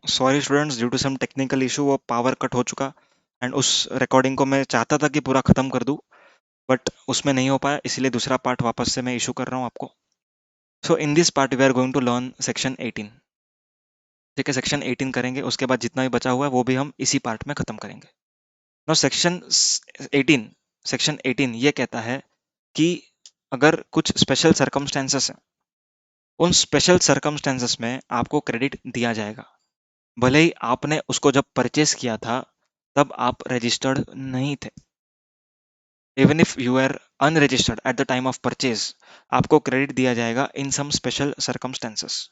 Sorry students, due to some technical issue वो power cut हो चुका एंड उस रिकॉर्डिंग को मैं चाहता था कि पूरा खत्म कर दूं, बट उसमें नहीं हो पाया, इसलिए दूसरा पार्ट वापस से मैं इशू कर रहा हूं आपको। So in this part we are going to learn section 18। ठीक है, सेक्शन 18 करेंगे, उसके बाद जितना भी बचा हुआ है वो भी हम इसी पार्ट में खत्म करेंगे। नाउ सेक्शन 18, सेक्शन 18 ये कहता है कि अगर कुछ स्पेशल सर्कमस्टेंसेस हैं, उन स्पेशल सर्कमस्टेंसेस में आपको क्रेडिट दिया जाएगा, भले ही आपने उसको जब परचेस किया था तब आप रजिस्टर्ड नहीं थे। Even if you are unregistered at the time of purchase, आपको क्रेडिट दिया जाएगा in some special circumstances.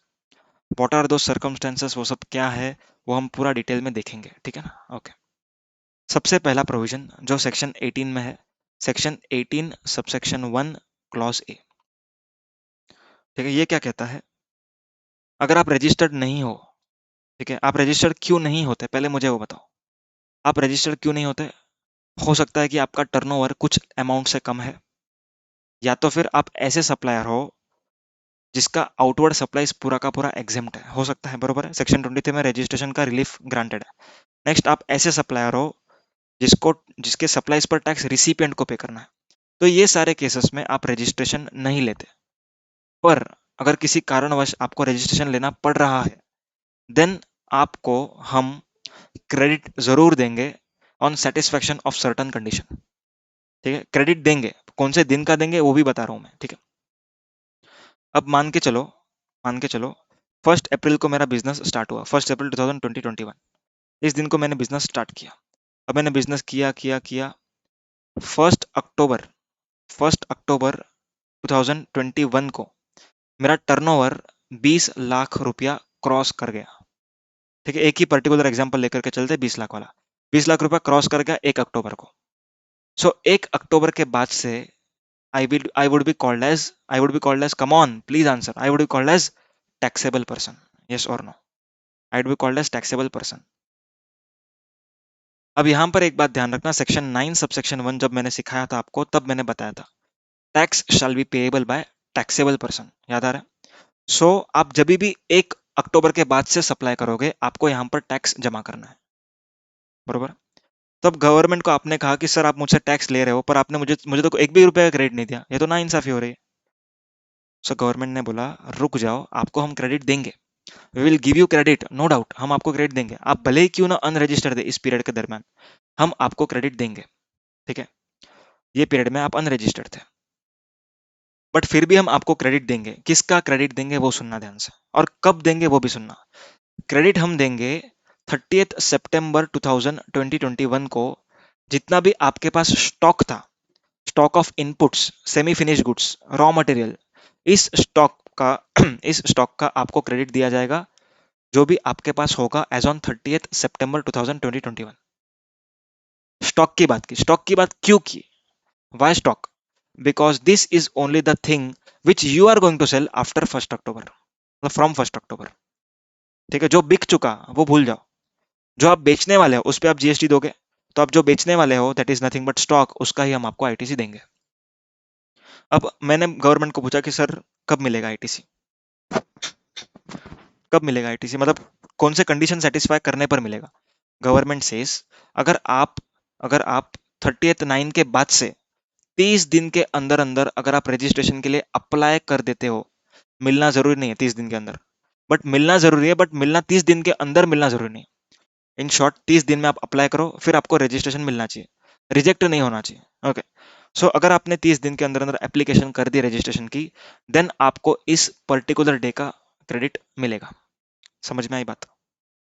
What are those circumstances, वो सब क्या है वो हम पूरा डिटेल में देखेंगे, ठीक है ना। ओके, सबसे पहला प्रोविजन जो सेक्शन 18 में है, सेक्शन 18 सबसेक्शन 1 क्लॉज ए। ठीक है, ये क्या कहता है, अगर आप रजिस्टर्ड नहीं हो, ठीक है, आप रजिस्टर्ड क्यों नहीं होते, पहले मुझे वो बताओ। आप रजिस्टर्ड क्यों नहीं होते? हो सकता है कि आपका टर्नओवर कुछ अमाउंट से कम है, या तो फिर आप ऐसे सप्लायर हो जिसका आउटवर्ड सप्लाईज पूरा का पूरा एग्जेम्प्ट है, हो सकता है, बरोबर है, सेक्शन 23 में रजिस्ट्रेशन का रिलीफ ग्रांटेड है। नेक्स्ट, आप ऐसे सप्लायर हो जिसको जिसके सप्लाईज पर टैक्स रिसिपिएंट को पे करना है, तो ये सारे केसेस में आप रजिस्ट्रेशन नहीं लेते। पर अगर किसी कारणवश आपको रजिस्ट्रेशन लेना पड़ रहा है, देन आपको हम क्रेडिट जरूर देंगे on satisfaction of certain condition. ठीक है, क्रेडिट देंगे, कौन से दिन का देंगे वो भी बता रहा हूं मैं, ठीक है। अब मान के चलो 1 अप्रैल को मेरा बिजनेस स्टार्ट हुआ, 1 अप्रैल 2021, इस दिन को मैंने बिजनेस स्टार्ट किया। अब मैंने बिजनेस किया किया किया, 1 अक्टूबर 2021 को मेरा टर्नओवर 20 लाख रुपया क्रॉस कर गया। ठीक है, एक ही पर्टिकुलर एग्जांपल लेकर के चलते, 20 लाख वाला, 20 लाख रुपया क्रॉस कर गया 1 अक्टूबर को। सो 1 अक्टूबर के बाद से I would be called as, come on please answer, I would be called as taxable person, yes or no? I would be called as taxable person। अब यहां पर एक बात ध्यान रखना, सेक्शन 9 सबसेक्शन 1 जब मैंने सिखाया था आपको, तब मैंने बताया था tax shall be payable by taxable person, याद आ रहा है। सो आप जब भी 1 अक्टूबर के बाद से सप्लाई करोगे, आपको यहां पर टैक्स जमा करना है, बरोबर। तब गवर्नमेंट को आपने कहा कि सर आप मुझसे टैक्स ले रहे हो, पर आपने मुझे मुझे तो एक भी रुपए का क्रेडिट नहीं दिया, ये तो ना इंसाफी हो रही है। सो गवर्नमेंट ने बोला रुक जाओ, आपको हम क्रेडिट देंगे, we will give you credit, no doubt, हम आपको क्रेडिट देंगे, आप भले ही क्यों ना अनरजिस्टर्ड थे इस पीरियड के दरमियान, हम आपको क्रेडिट देंगे। ठीक है, ये पीरियड में आप अनरजिस्टर्ड थे, बट फिर भी हम आपको क्रेडिट देंगे। किसका क्रेडिट देंगे वो सुनना ध्यान से, और कब देंगे वो भी सुनना। क्रेडिट हम देंगे 30 सितंबर 2021 को, जितना भी आपके पास स्टॉक था, stock of inputs, semi finish goods, raw material, इस स्टॉक का इस स्टॉक का आपको क्रेडिट दिया जाएगा, जो भी आपके पास होगा एज ऑन 30 सितंबर 2021। स्टॉक की बात की, स्टॉक की बात क्यों की, why stock, because this is only the thing which you are going to sell after 1 October, मतलब फ्रॉम 1 अक्टूबर। ठीक है, जो बिक चुका वो भूल जाओ, जो आप बेचने वाले हो उस पर आप जीएसटी दोगे, तो आप जो बेचने वाले हो that is nothing but stock, उसका ही हम आपको आईटीसी देंगे। अब मैंने गवर्नमेंट को पूछा कि सर कब मिलेगा आईटीसी, कब मिलेगा आईटीसी, मतलब कौन से कंडीशन सेटिस्फाई करने पर मिलेगा। गवर्नमेंट सेज, अगर आप अगर आप 30th 9 के बाद से 30 दिन के अंदर अंदर अगर आप रजिस्ट्रेशन के लिए अप्लाई कर देते हो, मिलना जरूरी नहीं है 30 दिन के अंदर, बट मिलना जरूरी है, बट मिलना 30 दिन के अंदर मिलना जरूरी नहीं। इन शॉर्ट 30 दिन में आप अप्लाई करो, फिर आपको रजिस्ट्रेशन मिलना चाहिए, रिजेक्ट नहीं होना चाहिए। ओके, सो अगर आपने 30 दिन के अंदर अंदर एप्लीकेशन कर दी रजिस्ट्रेशन की, देन आपको इस पर्टिकुलर डे का क्रेडिट मिलेगा। समझ में आई बात?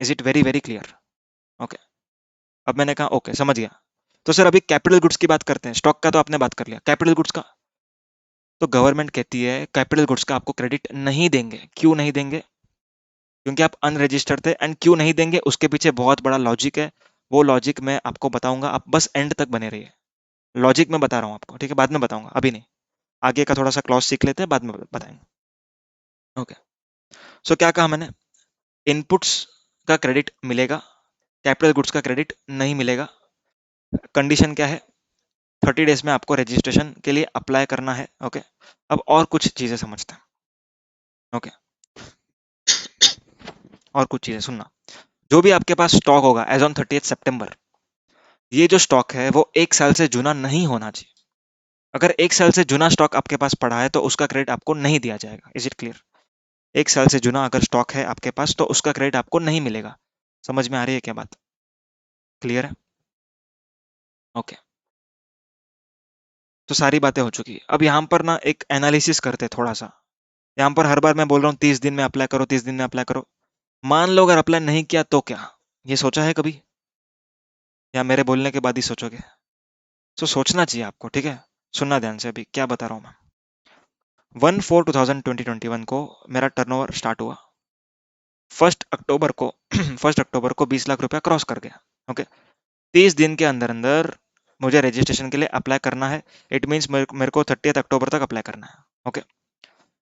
Is it very very clear? Okay, अब मैंने कहा ओके समझ गया। तो सर अभी कैपिटल गुड्स की बात करते हैं, स्टॉक का तो आपने बात कर लिया, कैपिटल गुड्स का। तो गवर्नमेंट कहती है कैपिटल गुड्स का आपको क्रेडिट नहीं देंगे। क्यों नहीं देंगे? क्योंकि आप अनरजिस्टर्ड थे, एंड क्यों नहीं देंगे उसके पीछे बहुत बड़ा लॉजिक है, वो लॉजिक मैं आपको बताऊंगा, आप बस एंड तक बने रहिए। लॉजिक मैं बता रहा हूँ आपको, ठीक है, बाद में बताऊंगा, अभी नहीं। आगे का थोड़ा सा क्लॉज सीख लेते हैं, बाद में बताएंगे। ओके, सो क्या कहा मैंने, इनपुट्स का क्रेडिट मिलेगा, कैपिटल गुड्स का क्रेडिट नहीं मिलेगा। कंडीशन क्या है, 30 डेज में आपको रजिस्ट्रेशन के लिए अप्लाई करना है। ओके, अब और कुछ चीजें समझते हैं। ओके, और कुछ चीजें सुनना। जो भी आपके पास स्टॉक होगा एज ऑन 30 सितंबर, ये जो स्टॉक है वो 1 साल से जुना नहीं होना चाहिए। अगर 1 साल से जुना स्टॉक आपके पास पड़ा है तो उसका क्रेडिट आपको नहीं दिया जाएगा। Is it clear? 1 साल से जुना अगर स्टॉक है आपके पास तो उसका क्रेडिट आपको नहीं मिलेगा। समझ में आ रही है क्या बात? क्लियर है? ओके। तो सारी बातें हो चुकी। अब यहाँ पर ना एक एनालिसिस करते थोड़ा सा। यहाँ पर हर बार मैं बोल रहा हूँ 30 दिन में अप्लाई करो, 30 दिन में अप्लाई करो। मान लो अगर अप्लाई नहीं किया तो क्या? ये सोचा है कभी? या मेरे बोलने के बाद ही सोचोगे? तो सोचना चाहिए आपको, ठीक है? सुनना ध्यान से अभी क्या बता रहा हूँ मैं। 1/4/2021 को मेरा टर्नओवर स्टार्ट हुआ। 1 अक्टूबर को 1 अक्टूबर को 20 लाख रुपया क्रॉस कर गया। ओके। 30 दिन के अंदर अंदर मुझे रजिस्ट्रेशन के लिए अप्लाई करना है। इट मीन्स मेरे को 30 अक्टूबर तक अप्लाई करना है। ओके।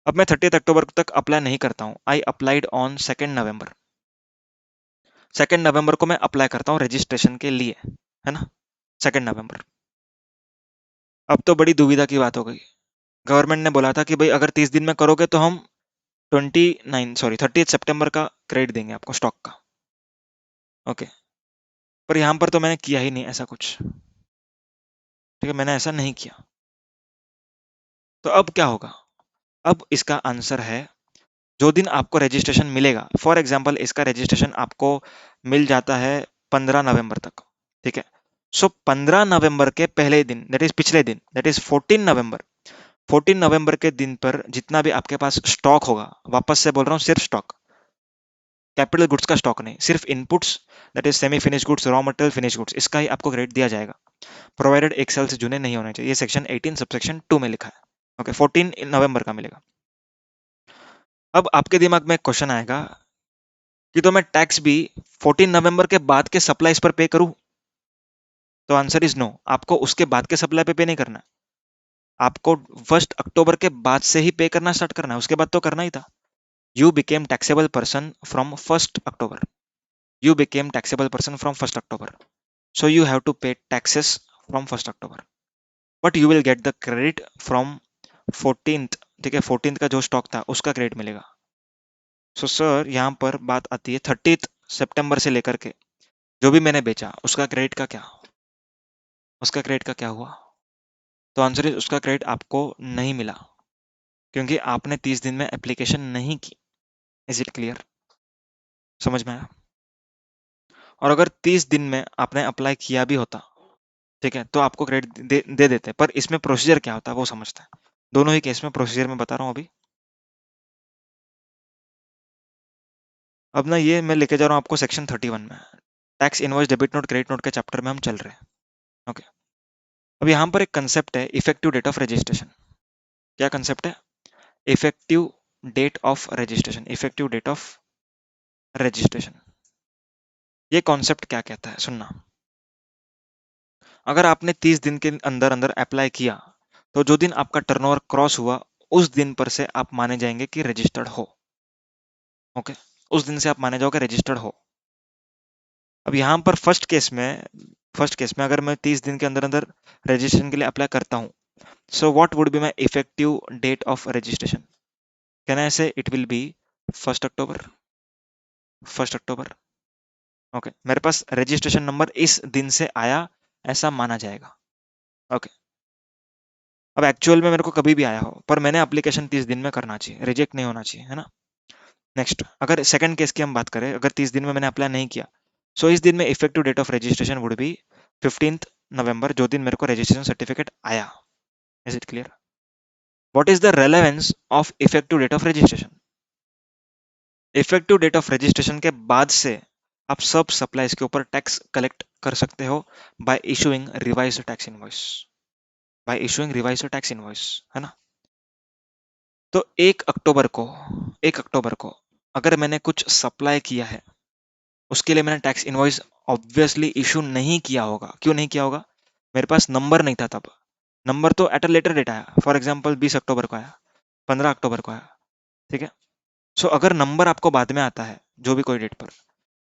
अब मैं 30 अक्टूबर तक अप्लाई नहीं करता हूँ। आई अप्लाइड ऑन 2 नवंबर। 2 नवंबर को मैं अप्लाई करता हूँ रजिस्ट्रेशन के लिए, है ना? 2 नवंबर। अब तो बड़ी दुविधा की बात हो गई। गवर्नमेंट ने बोला था कि भाई अगर 30 दिन में करोगे तो हम 30 सितंबर का क्रेडिट देंगे आपको स्टॉक का। ओके। पर यहाँ पर तो मैंने किया ही नहीं ऐसा कुछ, ठीक है? मैंने ऐसा नहीं किया। तो अब क्या होगा? अब इसका आंसर है, जो दिन आपको रजिस्ट्रेशन मिलेगा, फॉर एग्जाम्पल इसका रजिस्ट्रेशन आपको मिल जाता है 15 नवंबर तक, ठीक है? सो 15 नवंबर के पहले दिन, दैट इज पिछले दिन, दैट इज 14 नवंबर। 14 नवंबर के दिन पर जितना भी आपके पास स्टॉक होगा, वापस से बोल रहा हूँ सिर्फ स्टॉक, कैपिटल गुड्स का स्टॉक नहीं, सिर्फ inputs, that is semi finish goods, raw material, finish goods, इसका ही आपको क्रेडिट दिया जाएगा, प्रोवाइडेड 1 साल से जुने नहीं होने चाहिए। ये सेक्शन 18 सबसेक्शन 2 में लिखा है। ओके। 14 नवंबर का मिलेगा। अब आपके दिमाग में एक क्वेश्चन आएगा कि तो मैं टैक्स भी 14 नवंबर के बाद के सप्लाईज पर पे करूं? तो आंसर इज नो। आपको उसके बाद के सप्लाई पे नहीं करना। आपको 1 अक्टूबर के बाद से ही पे करना स्टार्ट करना है। उसके बाद तो करना ही था। You became taxable person from 1 October. You became taxable person from 1 October. So you have to pay taxes from 1 October, but you will get the credit from 14th। ठीक है? 14th का जो स्टॉक था उसका क्रेडिट मिलेगा। So sir यहाँ पर बात आती है 30 सितंबर से लेकर के जो भी मैंने बेचा उसका क्रेडिट का क्या? उसका क्रेडिट का क्या हुआ? तो आंसर इज उसका क्रेडिट आपको नहीं मिला, क्योंकि आपने 30 दिन में एप्लीकेशन नहीं की। Is it clear? समझ में आया? और अगर 30 दिन में आपने अप्लाई किया भी होता, ठीक है, तो आपको क्रेडिट दे देते। पर इसमें प्रोसीजर क्या होता है वो समझते हैं। दोनों ही केस में प्रोसीजर में बता रहा हूँ अभी। अब ना ये मैं लेके जा रहा हूँ आपको सेक्शन 31 में, tax invoice debit note credit note के चैप्टर में हम चल रहे हैं। ओके। अब यहाँ पर एक कंसेप्ट है इफेक्टिव डेट ऑफ रजिस्ट्रेशन। क्या कंसेप्ट है? Effective date of registration. Effective date of registration, ये कॉन्सेप्ट क्या कहता है सुनना। अगर आपने 30 दिन के अंदर अंदर अप्लाई किया तो जो दिन आपका टर्नओवर क्रॉस हुआ उस दिन पर से आप माने जाएंगे कि रजिस्टर्ड हो। ओके। उस दिन से आप माने जाओगे रजिस्टर्ड हो। अब यहाँ पर फर्स्ट केस में अगर मैं 30 दिन के अंदर अंदर रजिस्ट्रेशन के लिए अप्लाई करता हूँ, so what would be my effective date of registration? Can I say it will be 1 October. 1 October. Okay. मेरे पास रजिस्ट्रेशन नंबर इस दिन से आया ऐसा माना जाएगा। ओके। अब एक्चुअल में मेरे को कभी भी आया हो पर मैंने एप्लीकेशन 30 दिन में करना चाहिए, रिजेक्ट नहीं होना चाहिए, है ना? नेक्स्ट, अगर सेकंड केस की हम बात करें, अगर 30 दिन में मैंने अप्लाई नहीं किया, सो इस दिन में effective date of registration would be 15 November, जो दिन मेरे को रजिस्ट्रेशन सर्टिफिकेट आया। Is it clear? What is the relevance of effective date of registration? Effective date of registration के बाद से आप सब सप्लाईज के ऊपर टैक्स कलेक्ट कर सकते हो bye issuing revised tax invoice. Bye issuing revised tax invoice, है ना? तो 1 अक्टूबर को अगर मैंने कुछ सप्लाई किया है, उसके लिए मैंने टैक्स इनवॉइस ऑब्वियसली इशू नहीं किया होगा। क्यों नहीं किया होगा? मेरे पास नंबर नहीं था तब। नंबर तो एट अ लेटर डेट आया, फॉर एग्जाम्पल 20 अक्टूबर को आया, 15 अक्टूबर को आया, ठीक है? सो अगर नंबर आपको बाद में आता है जो भी कोई डेट पर,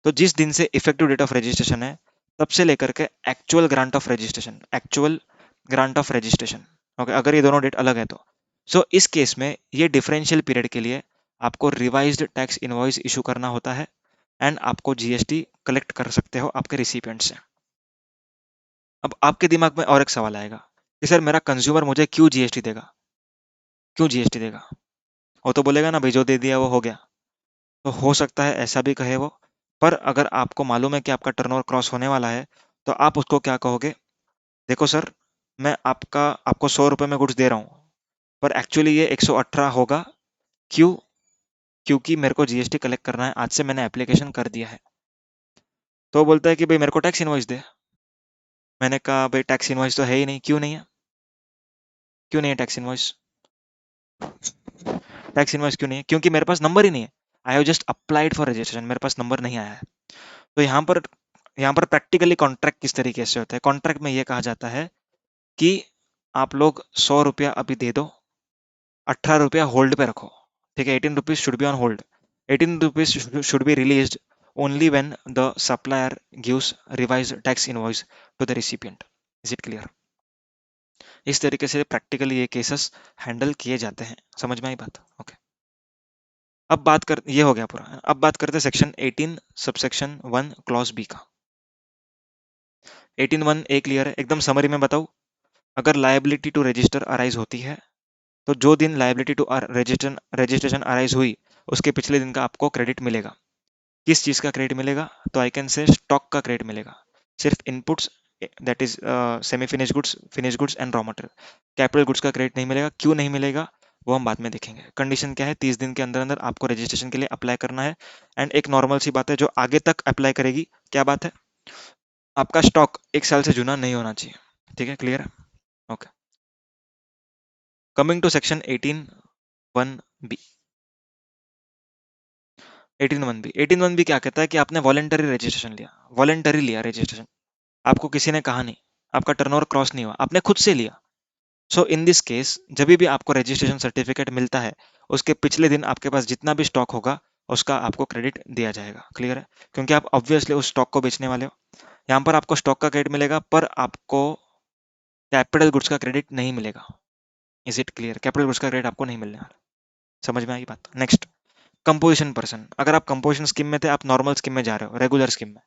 तो जिस दिन से इफेक्टिव डेट ऑफ रजिस्ट्रेशन है तब से लेकर के actual grant of registration, okay, अगर ये दोनों डेट अलग है तो, सो इस केस में ये डिफरेंशियल पीरियड के लिए आपको रिवाइज्ड टैक्स इनवॉइस इशू करना होता है एंड आपको जीएसटी कलेक्ट कर सकते हो आपके रिसिपिएंट से। अब आपके दिमाग में और एक सवाल आएगा कि सर मेरा कंज्यूमर मुझे क्यों जीएसटी देगा, क्यों जीएसटी देगा? वो तो बोलेगा ना भाई जो दे दिया वो हो गया। तो हो सकता है ऐसा भी कहे वो, पर अगर आपको मालूम है कि आपका टर्नओवर क्रॉस होने वाला है तो आप उसको क्या कहोगे, देखो सर मैं आपको 100 रुपए में गुड्स दे रहा हूँ, पर एक्चुअली ये 118 होगा। क्यों? क्योंकि मेरे को जीएसटी कलेक्ट करना है, आज से मैंने एप्लीकेशन कर दिया है। तो वो बोलता है कि भाई मेरे को टैक्स इनवॉइस दे। मैंने कहा भाई टैक्स इनवॉइस तो है ही नहीं। क्यों नहीं है? क्यों नहीं है टैक्स इनवॉइस? टैक्स इनवॉइस क्यों नहीं है? क्योंकि मेरे पास नंबर ही नहीं है। I have just applied for registration, मेरे पास नंबर नहीं आया है। तो यहाँ पर प्रैक्टिकली कॉन्ट्रैक्ट किस तरीके से होता है? कॉन्ट्रैक्ट में ये कहा जाता है कि आप लोग 100 रुपया अभी दे दो, 18 रुपया होल्ड पे रखो। ठीक है, 18 rupees should be on hold, 18 rupees should be release only when the supplier gives revise tax invoice to the recipient. Is it clear? इस तरीके से प्रैक्टिकली ये केसेस हैंडल किए जाते हैं। समझ में आई बात? ओके। अब बात कर, ये हो गया पूरा। अब बात करते हैं सेक्शन 18 सबसेक्शन 1 क्लॉज बी का। 18(1) ए क्लियर है? एकदम समरी में बताऊं, अगर लायबिलिटी टू रजिस्टर अराइज होती है तो जो दिन लायबिलिटी टू रजिस्ट्रेशन अराइज हुई उसके पिछले दिन का आपको क्रेडिट मिलेगा। किस चीज का क्रेडिट मिलेगा? तो आई कैन से स्टॉक का क्रेडिट मिलेगा। सिर्फ inputs, that is semi finish goods and raw material. Capital goods का क्रेडिट नहीं मिलेगा। क्यों नहीं मिलेगा वो हम बाद में देखेंगे। कंडीशन क्या है? 30 दिन के अंदर अंदर आपको रजिस्ट्रेशन के लिए अप्लाई करना है। एंड एक नॉर्मल सी बात है जो आगे तक अप्लाई करेगी। क्या बात है? आपका स्टॉक 1 साल से जुना नहीं होना चाहिए। ठीक है, क्लियर है? Okay. Coming to section 18(1)(b). 18(1)(b). 18(1)(b) क्या कहता है कि आपने वॉलेंटरी रजिस्ट्रेशन लिया, वॉलेंटरी लिया रजिस्ट्रेशन, आपको किसी ने कहा नहीं, आपका टर्नओवर क्रॉस नहीं हुआ, आपने खुद से लिया। सो इन दिस केस जब भी आपको रजिस्ट्रेशन सर्टिफिकेट मिलता है उसके पिछले दिन आपके पास जितना भी स्टॉक होगा उसका आपको क्रेडिट दिया जाएगा। क्लियर है? क्योंकि आप ऑब्वियसली उस स्टॉक को बेचने वाले हो। यहाँ पर आपको स्टॉक का क्रेडिट मिलेगा पर आपको कैपिटल गुड्स का क्रेडिट नहीं मिलेगा। Is it clear? Capital goods का क्रेडिट आपको नहीं मिलने वाला। समझ में आई बात? Next, composition person. अगर आप कंपोजिशन स्कीम में थे, आप नॉर्मल स्कीम में जा रहे हो, रेगुलर स्कीम में,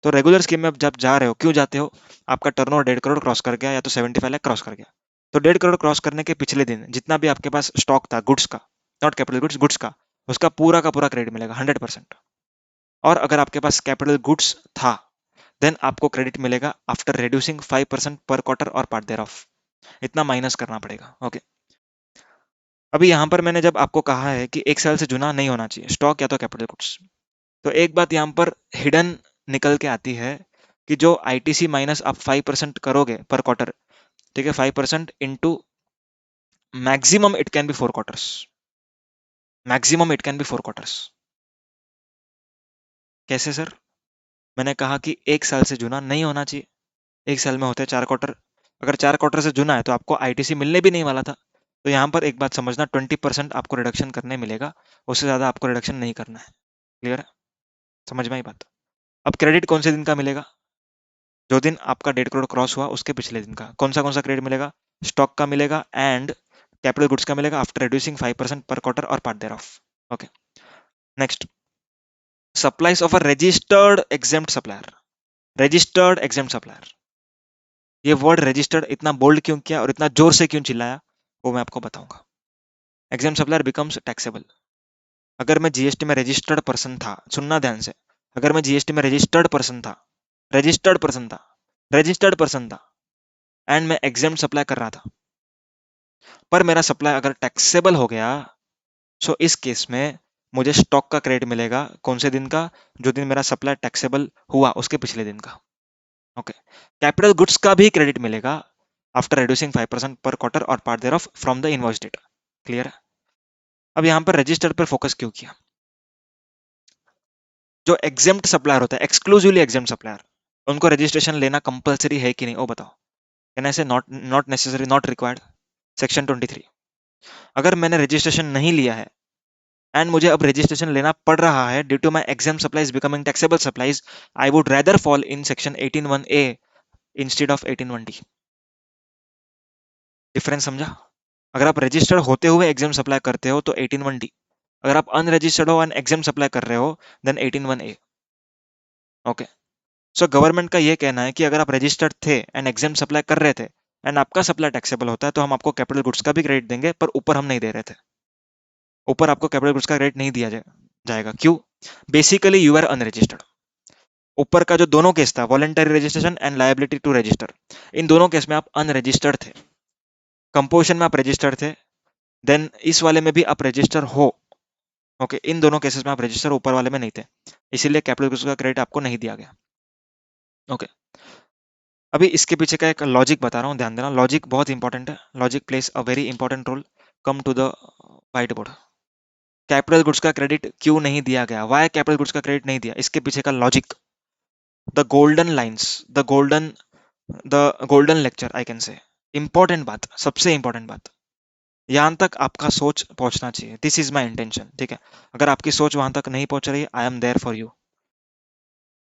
तो रेगुलर स्कीम में जब जा रहे हो, क्यों जाते हो? आपका टर्नओवर 1.5 करोड़ क्रॉस कर गया या तो 75 लाख क्रॉस कर गया। तो 1.5 करोड़ क्रॉस करने के पिछले दिन जितना भी आपके पास स्टॉक था गुड्स का, नॉट कैपिटल गुड्स, गुड्स का पूरा क्रेडिट मिलेगा 100%। और अगर आपके पास कैपिटल गुड्स था देन आपको क्रेडिट मिलेगा आफ्टर रिड्यूसिंग 5% पर क्वार्टर और पार्ट देयर ऑफ। इतना माइनस करना पड़ेगा। ओके। अभी यहाँ पर मैंने जब आपको कहा है कि 1 साल से जुना नहीं होना चाहिए स्टॉक या तो कैपिटल गुड्स, तो एक बात यहाँ पर हिडन निकल के आती है कि जो आईटीसी माइनस आप 5% करोगे पर क्वार्टर, ठीक है, 5% into maximum it can be 4 quarters, maximum it can be 4 quarters. कैसे सर? मैंने कहा कि 1 साल से जुना नहीं होना चाहिए, 1 साल में होते हैं 4 क्वार्टर। अगर 4 क्वार्टर से जुना है तो आपको आईटीसी मिलने भी नहीं वाला था। तो यहाँ पर एक बात समझना, 20% आपको रिडक्शन करने मिलेगा, उससे ज्यादा आपको रिडक्शन नहीं करना है। क्लियर है? समझ में आई बात? अब क्रेडिट कौन से दिन का मिलेगा? जो दिन आपका 1.5 करोड़ क्रॉस हुआ उसके पिछले दिन का। कौन सा क्रेडिट मिलेगा? स्टॉक का मिलेगा एंड कैपिटल गुड्स का मिलेगा आफ्टर रिड्यूसिंग 5% पर क्वार्टर और part there of. Okay. Next, supplies of a registered exempt supplier. Registered exempt supplier, ये वर्ड रजिस्टर्ड इतना बोल्ड क्यों किया और इतना जोर से क्यों चिल्लाया वो मैं आपको बताऊंगा। एग्जेम्प्ट सप्लायर बिकम्स टैक्सेबल अगर मैं जीएसटी में रजिस्टर्ड पर्सन था। सुनना ध्यान से, अगर मैं जीएसटी में रजिस्टर्ड पर्सन था, रजिस्टर्ड पर्सन था, रजिस्टर्ड पर्सन था एंड मैं एग्जेम्प्ट सप्लाई कर रहा था, पर मेरा सप्लाई अगर टैक्सेबल हो गया, सो इस केस में मुझे स्टॉक का क्रेडिट मिलेगा। कौन से दिन का? जो दिन मेरा सप्लाई टैक्सेबल हुआ उसके पिछले दिन का। ओके। कैपिटल गुड्स का भी क्रेडिट मिलेगा आफ्टर रिड्यूसिंग 5% पर क्वार्टर और part there of from the invoice date. Clear है? अब यहां पर रजिस्टर पर फोकस क्यों किया? जो एग्जेम्प्ट सप्लायर होता है, एक्सक्लूसिवली एग्जेम्प्ट सप्लायर, उनको रजिस्ट्रेशन लेना कंपलसरी है कि नहीं वो बताओ। कैन आई से not, not necessary, not required? Section 23। अगर मैंने रजिस्ट्रेशन नहीं लिया है एंड मुझे अब रजिस्ट्रेशन लेना पड़ रहा है due to my exam supplies becoming taxable supplies, I would rather fall in section 18(1)(a) instead of 18(1)(d). Difference समझा? अगर आप रजिस्टर्ड होते हुए एग्जाम सप्लाई करते हो तो 18(1)(d), अगर आप अनरजिस्टर्ड हो एंड एग्जाम सप्लाई कर रहे हो then 18(1)(a). Okay, so government का ये कहना है कि अगर आप रजिस्टर्ड थे एंड एग्जाम सप्लाई कर रहे थे एंड आपका सप्लाई टैक्सेबल होता है तो हम आपको कैपिटल गुड्स का भी क्रेडिट देंगे, पर ऊपर हम नहीं दे रहे थे। ऊपर आपको कैपिटल गुड्स का क्रेडिट नहीं दिया जाएगा। क्यों? Basically you are unregistered. ऊपर का जो दोनों केस था, voluntary registration and liability to register, इन दोनों केस में आप अनरजिस्टर्ड थे। कंपोजिशन में आप रजिस्टर्ड थे, देन इस वाले में भी आप रजिस्टर हो। ओके, इन दोनों केसेस में आप रजिस्टर, ऊपर वाले में नहीं थे, इसीलिए कैपिटल गुड्स का क्रेडिट आपको नहीं दिया गया। ओके, अभी इसके पीछे का एक लॉजिक बता रहा हूँ, ध्यान देना। लॉजिक बहुत इंपॉर्टेंट है, logic plays a very important role. Come to the whiteboard. Capital goods का क्रेडिट क्यों नहीं दिया गया? वाई कैपिटल गुड्स का क्रेडिट नहीं दिया? इसके पीछे का logic, the golden lines, the golden lecture I can say. Important बात, सबसे इंपॉर्टेंट बात, यहां तक आपका सोच पहुंचना चाहिए। दिस इज माई इंटेंशन, ठीक है? अगर आपकी सोच वहां तक नहीं पहुंच रही, I am there for you.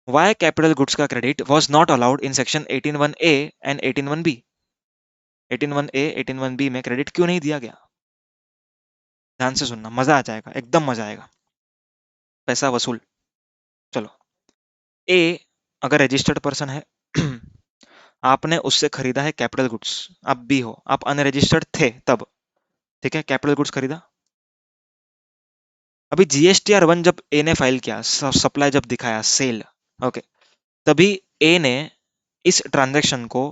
Why capital goods का credit was not allowed in section 18(1)(a) and 18(1)(b)? 18(1)(a), 18(1)(b) में क्रेडिट क्यों नहीं दिया गया? ध्यान से सुनना, मजा आ जाएगा, एकदम मजा आएगा, पैसा वसूल। चलो, ए अगर रजिस्टर्ड पर्सन है आपने उससे खरीदा है कैपिटल गुड्स, आप बी हो, आप अनरजिस्टर्ड थे तब, ठीक है? कैपिटल गुड्स खरीदा। अभी GSTR 1 जब ए ने फाइल किया, सप्लाई जब दिखाया, सेल, ओके, तभी ए ने इस ट्रांजैक्शन को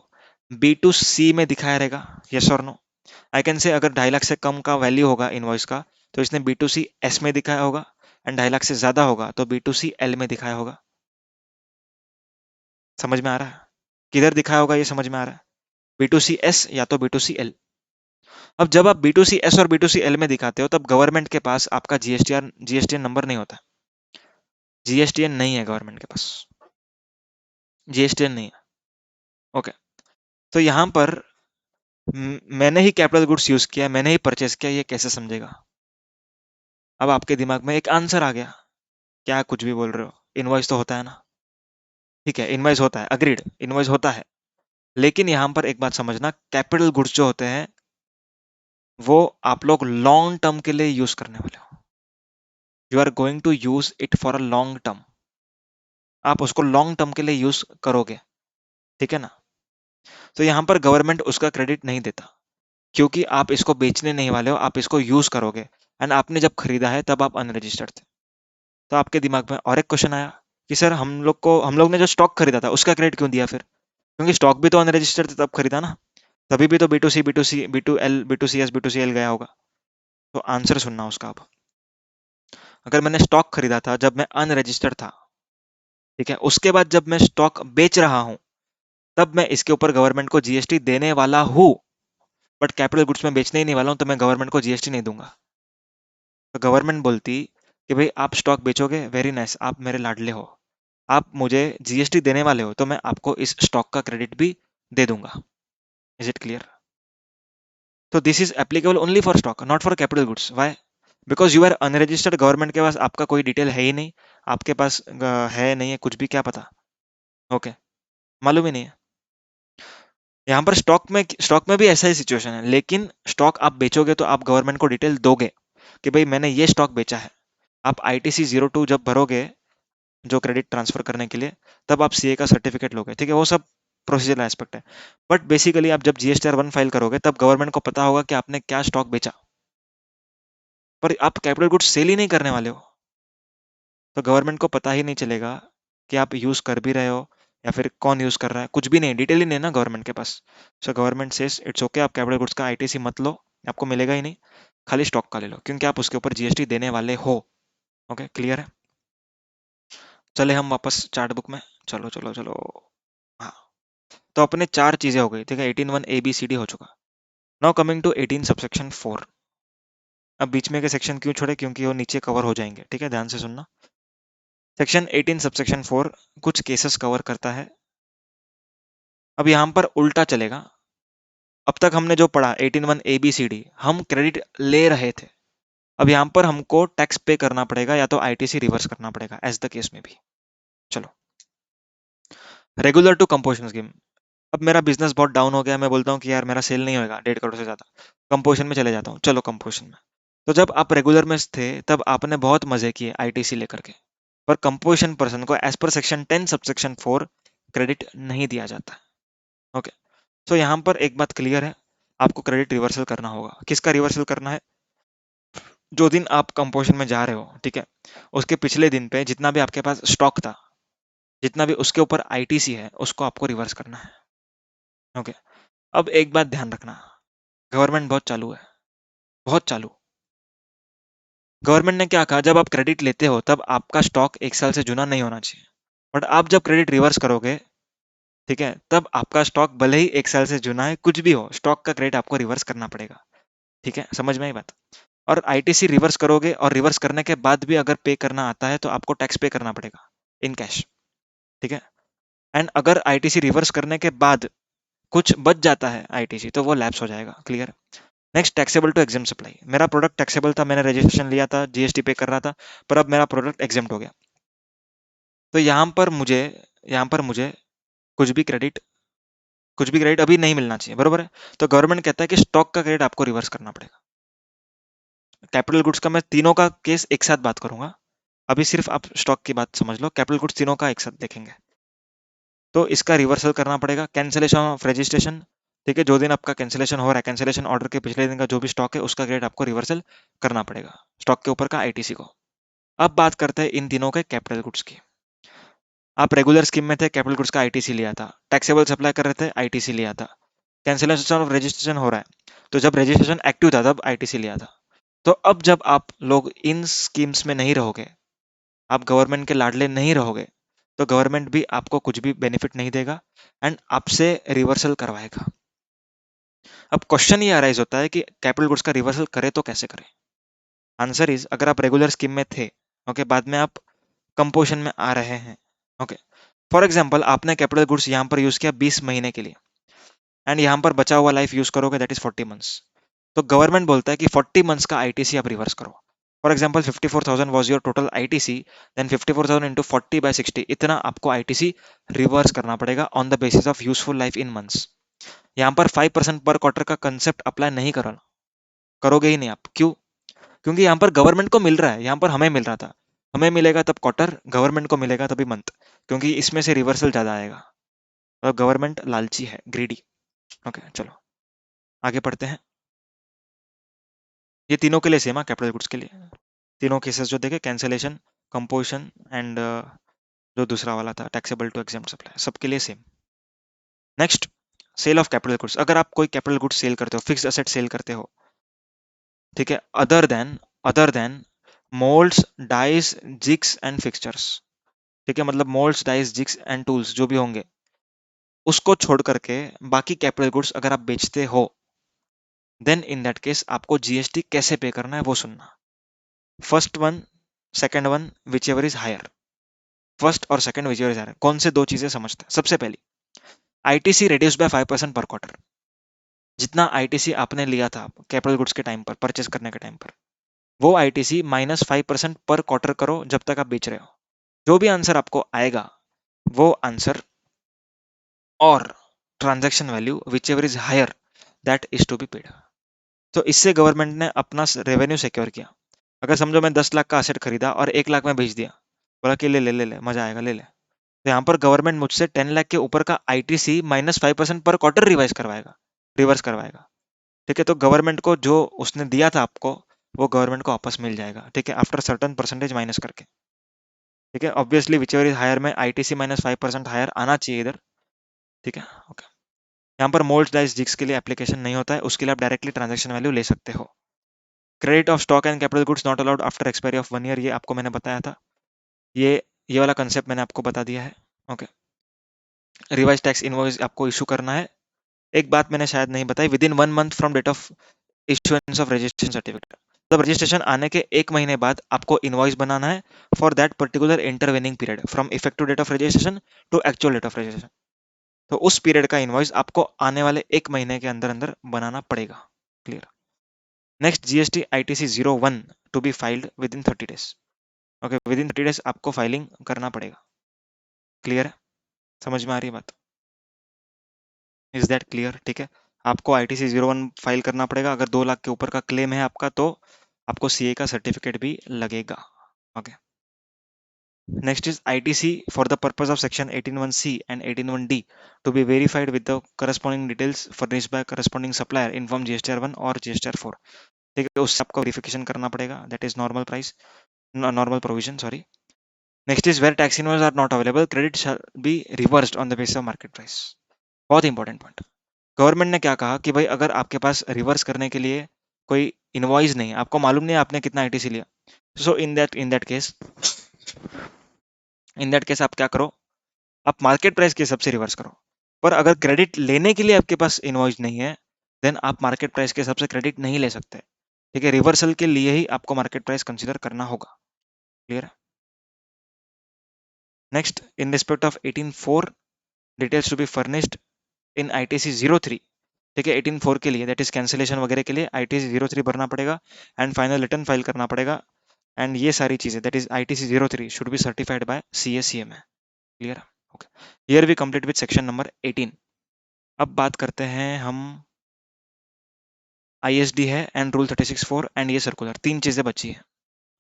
B2C में दिखाया रहेगा, यस और नो? आई कैन से अगर 2.5 लाख से कम का वैल्यू होगा इनवॉइस का तो इसने B2C S में दिखाया होगा, एंड 2.5 लाख से ज्यादा होगा तो B2C L में दिखाया होगा। समझ में आ रहा है? किधर दिखाया होगा ये समझ में आ रहा है? B2C S या तो B2C L। अब जब आप B2C S और B2C L में दिखाते हो तब गवर्नमेंट के पास आपका GSTN नंबर नहीं होता। GSTN नहीं है गवर्नमेंट के पास, GSTN नहीं है। ओके, तो यहां पर मैंने ही कैपिटल गुड्स यूज किया, मैंने ही परचेस किया, ये कैसे समझेगा? अब आपके दिमाग में एक आंसर आ गया, क्या कुछ भी बोल रहे हो, इनवॉइस तो होता है ना। ठीक है, इनवॉइस होता है, अग्रीड, इनवॉइस होता है, लेकिन यहां पर एक बात समझना, कैपिटल गुड्स जो होते हैं वो आप लोग लॉन्ग टर्म के लिए यूज करने वाले हो। You are going to use it for a long term, आप उसको लॉन्ग टर्म के लिए यूज करोगे, ठीक है ना? तो यहां पर गवर्नमेंट उसका क्रेडिट नहीं देता, क्योंकि आप इसको बेचने नहीं वाले हो, आप इसको यूज करोगे, एंड आपने जब खरीदा है तब आप अनरजिस्टर्ड थे। तो आपके दिमाग में और एक क्वेश्चन आया कि सर हम लोग ने जो स्टॉक खरीदा था उसका क्रेडिट क्यों दिया फिर? क्योंकि स्टॉक भी तो अनरजिस्टर्ड था तब खरीदा ना, तभी भी तो B2C B2L गया होगा। तो आंसर सुनना उसका अब। अगर मैंने स्टॉक खरीदा था जब मैं अनरजिस्टर्ड था, ठीक है, उसके बाद जब मैं स्टॉक बेच रहा हूं तब मैं इसके ऊपर गवर्नमेंट को GST देने वाला हूं, बट कैपिटल गुड्स में बेचने ही नहीं वाला हूं तो मैं गवर्नमेंट को GST नहीं दूंगा। तो गवर्नमेंट बोलती कि भाई आप स्टॉक बेचोगे, वेरी नाइस, आप मेरे लाडले हो, आप मुझे GST देने वाले हो तो मैं आपको इस स्टॉक का क्रेडिट भी दे दूंगा। Is it clear? तो this is applicable only for stock, not for capital goods. Why? Because you are unregistered, government के पास आपका कोई डिटेल है ही नहीं, आपके पास है नहीं है कुछ भी, क्या पता, ओके, मालूम ही नहीं है। यहाँ पर स्टॉक में भी ऐसा ही सिचुएशन है, लेकिन स्टॉक आप बेचोगे तो आप गवर्नमेंट को डिटेल दोगे कि भाई मैंने ये स्टॉक बेचा है। आप ITC 02 जब भरोगे, जो क्रेडिट ट्रांसफर करने के लिए, तब आप CA का सर्टिफिकेट लोगे, ठीक है? वो सब प्रोसीजर एस्पेक्ट है, बट बेसिकली आप जब GSTR 1 फाइल करोगे तब गवर्नमेंट को पता होगा कि आपने क्या स्टॉक बेचा, पर आप कैपिटल गुड्स सेल ही नहीं करने वाले हो, तो गवर्नमेंट को पता ही नहीं चलेगा कि आप यूज कर भी रहे हो या फिर कौन यूज कर रहा है, कुछ भी नहीं, डिटेल ही नहीं ना गवर्नमेंट के पास। So government says it's okay, आप कैपिटल गुड्स का ITC मत लो, आपको मिलेगा ही नहीं, खाली स्टॉक का ले लो, क्योंकि आप उसके ऊपर GST देने वाले हो। ओके, क्लियर है? चले हम वापस चार्ट बुक में, चलो चलो चलो। हाँ, तो अपने चार चीजें हो गई, ठीक है? 18(1)(a)(b)(c)(d) हो चुका। Now coming to 18 subsection 4। अब बीच में के सेक्शन क्यों छोड़े? क्योंकि वो नीचे कवर हो जाएंगे, ठीक है? ध्यान से सुनना। सेक्शन 18 सबसेक्शन 4 कुछ केसेस कवर करता है। अब यहां पर उल्टा चलेगा। अब तक हमने जो पढ़ा 18(1)(a)(b)(c)(d), हम क्रेडिट ले रहे थे, अब यहां पर हमको टैक्स पे करना पड़ेगा या तो ITC रिवर्स करना पड़ेगा, एज द केस में भी। चलो, रेगुलर टू कंपोजिशन स्कीम। अब मेरा बिजनेस बहुत डाउन हो गया, मैं बोलता हूँ कि यार मेरा सेल नहीं होगा 1.5 करोड़ से ज्यादा, कंपोजिशन में चले जाता हूँ। चलो कंपोजिशन में, तो जब आप रेगुलर में थे तब आपने बहुत मजे किए ITC लेकर के, पर कंपोजिशन पर्सन को as per section 10 subsection 4 credit नहीं दिया जाता है। ओके, तो यहाँ पर एक बात क्लियर है, आपको क्रेडिट रिवर्सल करना होगा। किसका रिवर्सल करना है? जो दिन आप कंपोजिशन में जा रहे हो, ठीक है, उसके पिछले दिन पे जितना भी आपके पास स्टॉक था, जितना भी उसके ऊपर आईटीसी है, उसको आपको रिवर्स करना है। ओके, अब एक बात ध्यान रखना, गवर्नमेंट बहुत चालू है, बहुत चालू। गवर्नमेंट ने क्या कहा, जब आप क्रेडिट लेते हो तब आपका स्टॉक 1 साल से जुना नहीं होना चाहिए, बट आप जब क्रेडिट रिवर्स करोगे, ठीक है, तब आपका स्टॉक भले ही 1 साल से जुना है, कुछ भी हो, स्टॉक का क्रेडिट आपको रिवर्स करना पड़ेगा। ठीक है, समझ में आई बात? और आईटीसी रिवर्स करोगे और रिवर्स करने के बाद भी अगर पे करना आता है तो आपको टैक्स पे करना पड़ेगा इन कैश। ठीक है, एंड अगर आईटीसी रिवर्स करने के बाद कुछ बच जाता है आईटीसी, तो वो लैप्स हो जाएगा। Clear? Next, taxable to exempt supply. मेरा प्रोडक्ट टैक्सेबल था, मैंने रजिस्ट्रेशन लिया था, जीएसटी पे कर रहा था, पर अब मेरा प्रोडक्ट एग्जेम्प्ट हो गया, तो यहाँ पर मुझे कुछ भी क्रेडिट अभी नहीं मिलना चाहिए, बरोबर है? तो गवर्नमेंट कहता है कि स्टॉक का क्रेडिट आपको रिवर्स करना पड़ेगा। कैपिटल गुड्स का मैं तीनों का केस एक साथ बात करूंगा, अभी सिर्फ आप स्टॉक की बात समझ लो, कैपिटल गुड्स तीनों का एक साथ देखेंगे। तो इसका रिवर्सल करना पड़ेगा, कैंसिलेशन ऑफ रजिस्ट्रेशन। ठीक है, जो दिन आपका कैंसिलेशन हो रहा है, कैंसिलेशन ऑर्डर के पिछले दिन का जो भी स्टॉक है, उसका क्रेडिट आपको रिवर्सल करना पड़ेगा, स्टॉक के ऊपर का आईटीसी को। अब बात करते हैं इन तीनों के कैपिटल गुड्स की। आप रेगुलर स्कीम में थे, कैपिटल गुड्स का आईटीसी लिया था, टैक्सेबल सप्लाई कर रहे थे, आईटीसी लिया था, कैंसिलेशन ऑफ रजिस्ट्रेशन हो रहा है, तो जब रजिस्ट्रेशन एक्टिव था तब आईटीसी लिया था। तो अब जब आप लोग इन स्कीम्स में नहीं रहोगे, आप गवर्नमेंट के लाडले नहीं रहोगे, तो गवर्नमेंट भी आपको कुछ भी बेनिफिट नहीं देगा एंड आपसे रिवर्सल करवाएगा। अब क्वेश्चन ये अराइज होता है कि कैपिटल गुड्स का रिवर्सल करे तो कैसे करें? आंसर इज, अगर आप रेगुलर स्कीम में थे, ओके, बाद में आप कंपोजिशन में आ रहे हैं, ओके, फॉर एग्जाम्पल आपने कैपिटल गुड्स यहाँ पर यूज किया 20 महीने के लिए एंड यहाँ पर बचा हुआ लाइफ यूज करोगे, दैट इज 40 मंथ्स। तो गवर्नमेंट बोलता है कि 40 मंथ्स का आईटीसी आप रिवर्स करो। For example 54,000 was your total ITC, then 54,000 into 40/60, इतना आपको आईटीसी रिवर्स करना पड़ेगा on the basis of useful life in months. यहाँ पर 5% पर क्वार्टर का कंसेप्ट अप्लाई नहीं करोगे ही नहीं आप। क्यों? क्योंकि यहाँ पर गवर्नमेंट को मिल रहा है, यहाँ पर हमें मिल रहा था, हमें मिलेगा तब क्वार्टर, गवर्नमेंट को मिलेगा तभी मंथ, क्योंकि इसमें से रिवर्सल ज्यादा आएगा। और गवर्नमेंट लालची है, ग्रीडी। ओके, चलो आगे पढ़ते हैं। ये तीनों के लिए सेम है, कैपिटल गुड्स के लिए तीनों केसेस जो देखे, कैंसिलेशन, कंपोजिशन एंड जो दूसरा वाला था टैक्सेबल टू एग्जेम्प्ट सप्लाई, सबके लिए same. Next, sale of capital goods. अगर आप कोई कैपिटल गुड्स सेल करते हो, फिक्स्ड एसेट सेल करते हो, ठीक है, other than moulds, dice, jigs and fixtures, ठीक है, मतलब moulds, dice, jigs and tools जो भी होंगे, उसको छोड़ करके बाकी कैपिटल गुड्स अगर आप बेचते हो, देन इन दैट केस आपको जीएसटी कैसे पे करना है वो सुनना। First one, second one, whichever is higher. First और second whichever is higher, कौन से दो चीजें समझते हैं? सबसे पहली, आईटीसी रिड्यूस बाय 5% पर क्वार्टर। जितना आईटीसी आपने लिया था कैपिटल गुड्स के टाइम पर, परचेस करने के टाइम पर, वो आईटीसी -5% पर क्वार्टर करो जब तक आप बेच रहे हो। जो भी आंसर आपको आएगा, वो आंसर और transaction value whichever is higher, that is to be paid. तो इससे गवर्नमेंट ने अपना रेवेन्यू सिक्योर किया। अगर समझो मैं 10 लाख का असेट खरीदा और 1 लाख में बेच दिया, बोला कि ले ले ले ले, मजा आएगा, ले ले, तो यहाँ पर गवर्नमेंट मुझसे 10 लाख के ऊपर का आईटीसी -5% पर क्वार्टर रिवर्स करवाएगा। ठीक है, तो गवर्नमेंट को जो उसने दिया था आपको, वो गवर्नमेंट को वापस मिल जाएगा, ठीक है, आफ्टर सर्टन परसेंटेज माइनस करके। ठीक है, obviously whichever is higher में आईटीसी -5% हायर आना चाहिए इधर। ठीक है, ओके। यहाँ पर मोल्ड डाइस जिग्स के लिए एप्लीकेशन नहीं होता है, उसके लिए आप डायरेक्टली ट्रांजेक्शन वैल्यू ले सकते हो। Credit of stock and capital goods not allowed after expiry of 1 year, ये आपको मैंने बताया था, ये वाला कंसेप्ट मैंने आपको बता दिया है। ओके, रिवाइज टैक्स इनवॉइस आपको इशू करना है। एक बात मैंने शायद नहीं बताई, within 1 month from date of issuance of registration certificate, मतलब रजिस्ट्रेशन आने के 1 महीने बाद आपको इनवॉइस बनाना है for that particular intervening period from effective date of registration to actual date of registration. तो उस पीरियड का इनवॉइस आपको आने वाले 1 महीने के अंदर अंदर बनाना पड़ेगा। Clear? Next, GST ITC 01 to be filed within 30 days. Okay, within 30 days आपको फाइलिंग करना पड़ेगा। क्लियर है? समझ में आ रही है बात? Is that clear? ठीक है, आपको आईटीसी 01 फाइल करना पड़ेगा। अगर 2 लाख के ऊपर का क्लेम है आपका, तो आपको सीए का सर्टिफिकेट भी लगेगा। Okay, Next is ITC for the purpose of section 18(1)(c) and 18(1)(d) to be verified with the corresponding details furnished by corresponding supplier inform GSTR 1 और GSTR 4. ठीक है, उससे आपको वेरिफिकेशन करना पड़ेगा, that is normal price, normal provision, sorry. Next is where tax invoices are not available, credit shall be reversed on the basis of market price. बहुत important point. Government ने क्या कहा कि भाई अगर आपके पास रिवर्स करने के लिए कोई इनवॉइस नहीं, आपको मालूम नहीं आपने कितना आईटीसी लिया, सो इन दैट केस आप क्या करो, आप मार्केट प्राइस के हिसाब से रिवर्स करो. पर अगर क्रेडिट लेने के लिए आपके पास इनवॉइस नहीं है, देन आप मार्केट प्राइस के हिसाब से क्रेडिट नहीं ले सकते. ठीक है, रिवर्सल के लिए ही आपको मार्केट प्राइस कंसीडर करना होगा. क्लियर है? Next, in respect of 18(4) details to be furnished in ITC 03. ठीक है, 18(4) के लिए, दैट इज कैंसिलेशन वगैरह के लिए ITC 03 भरना पड़ेगा एंड फाइनल रिटर्न फाइल करना पड़ेगा. एंड ये सारी चीजें, that is ITC 03 should be certified by CA/CMA. Clear? Okay, here we complete with section number 18. अब बात करते हैं हम, ISD है एंड रूल 36(4) एंड ये सर्कुलर, तीन चीजें बची है.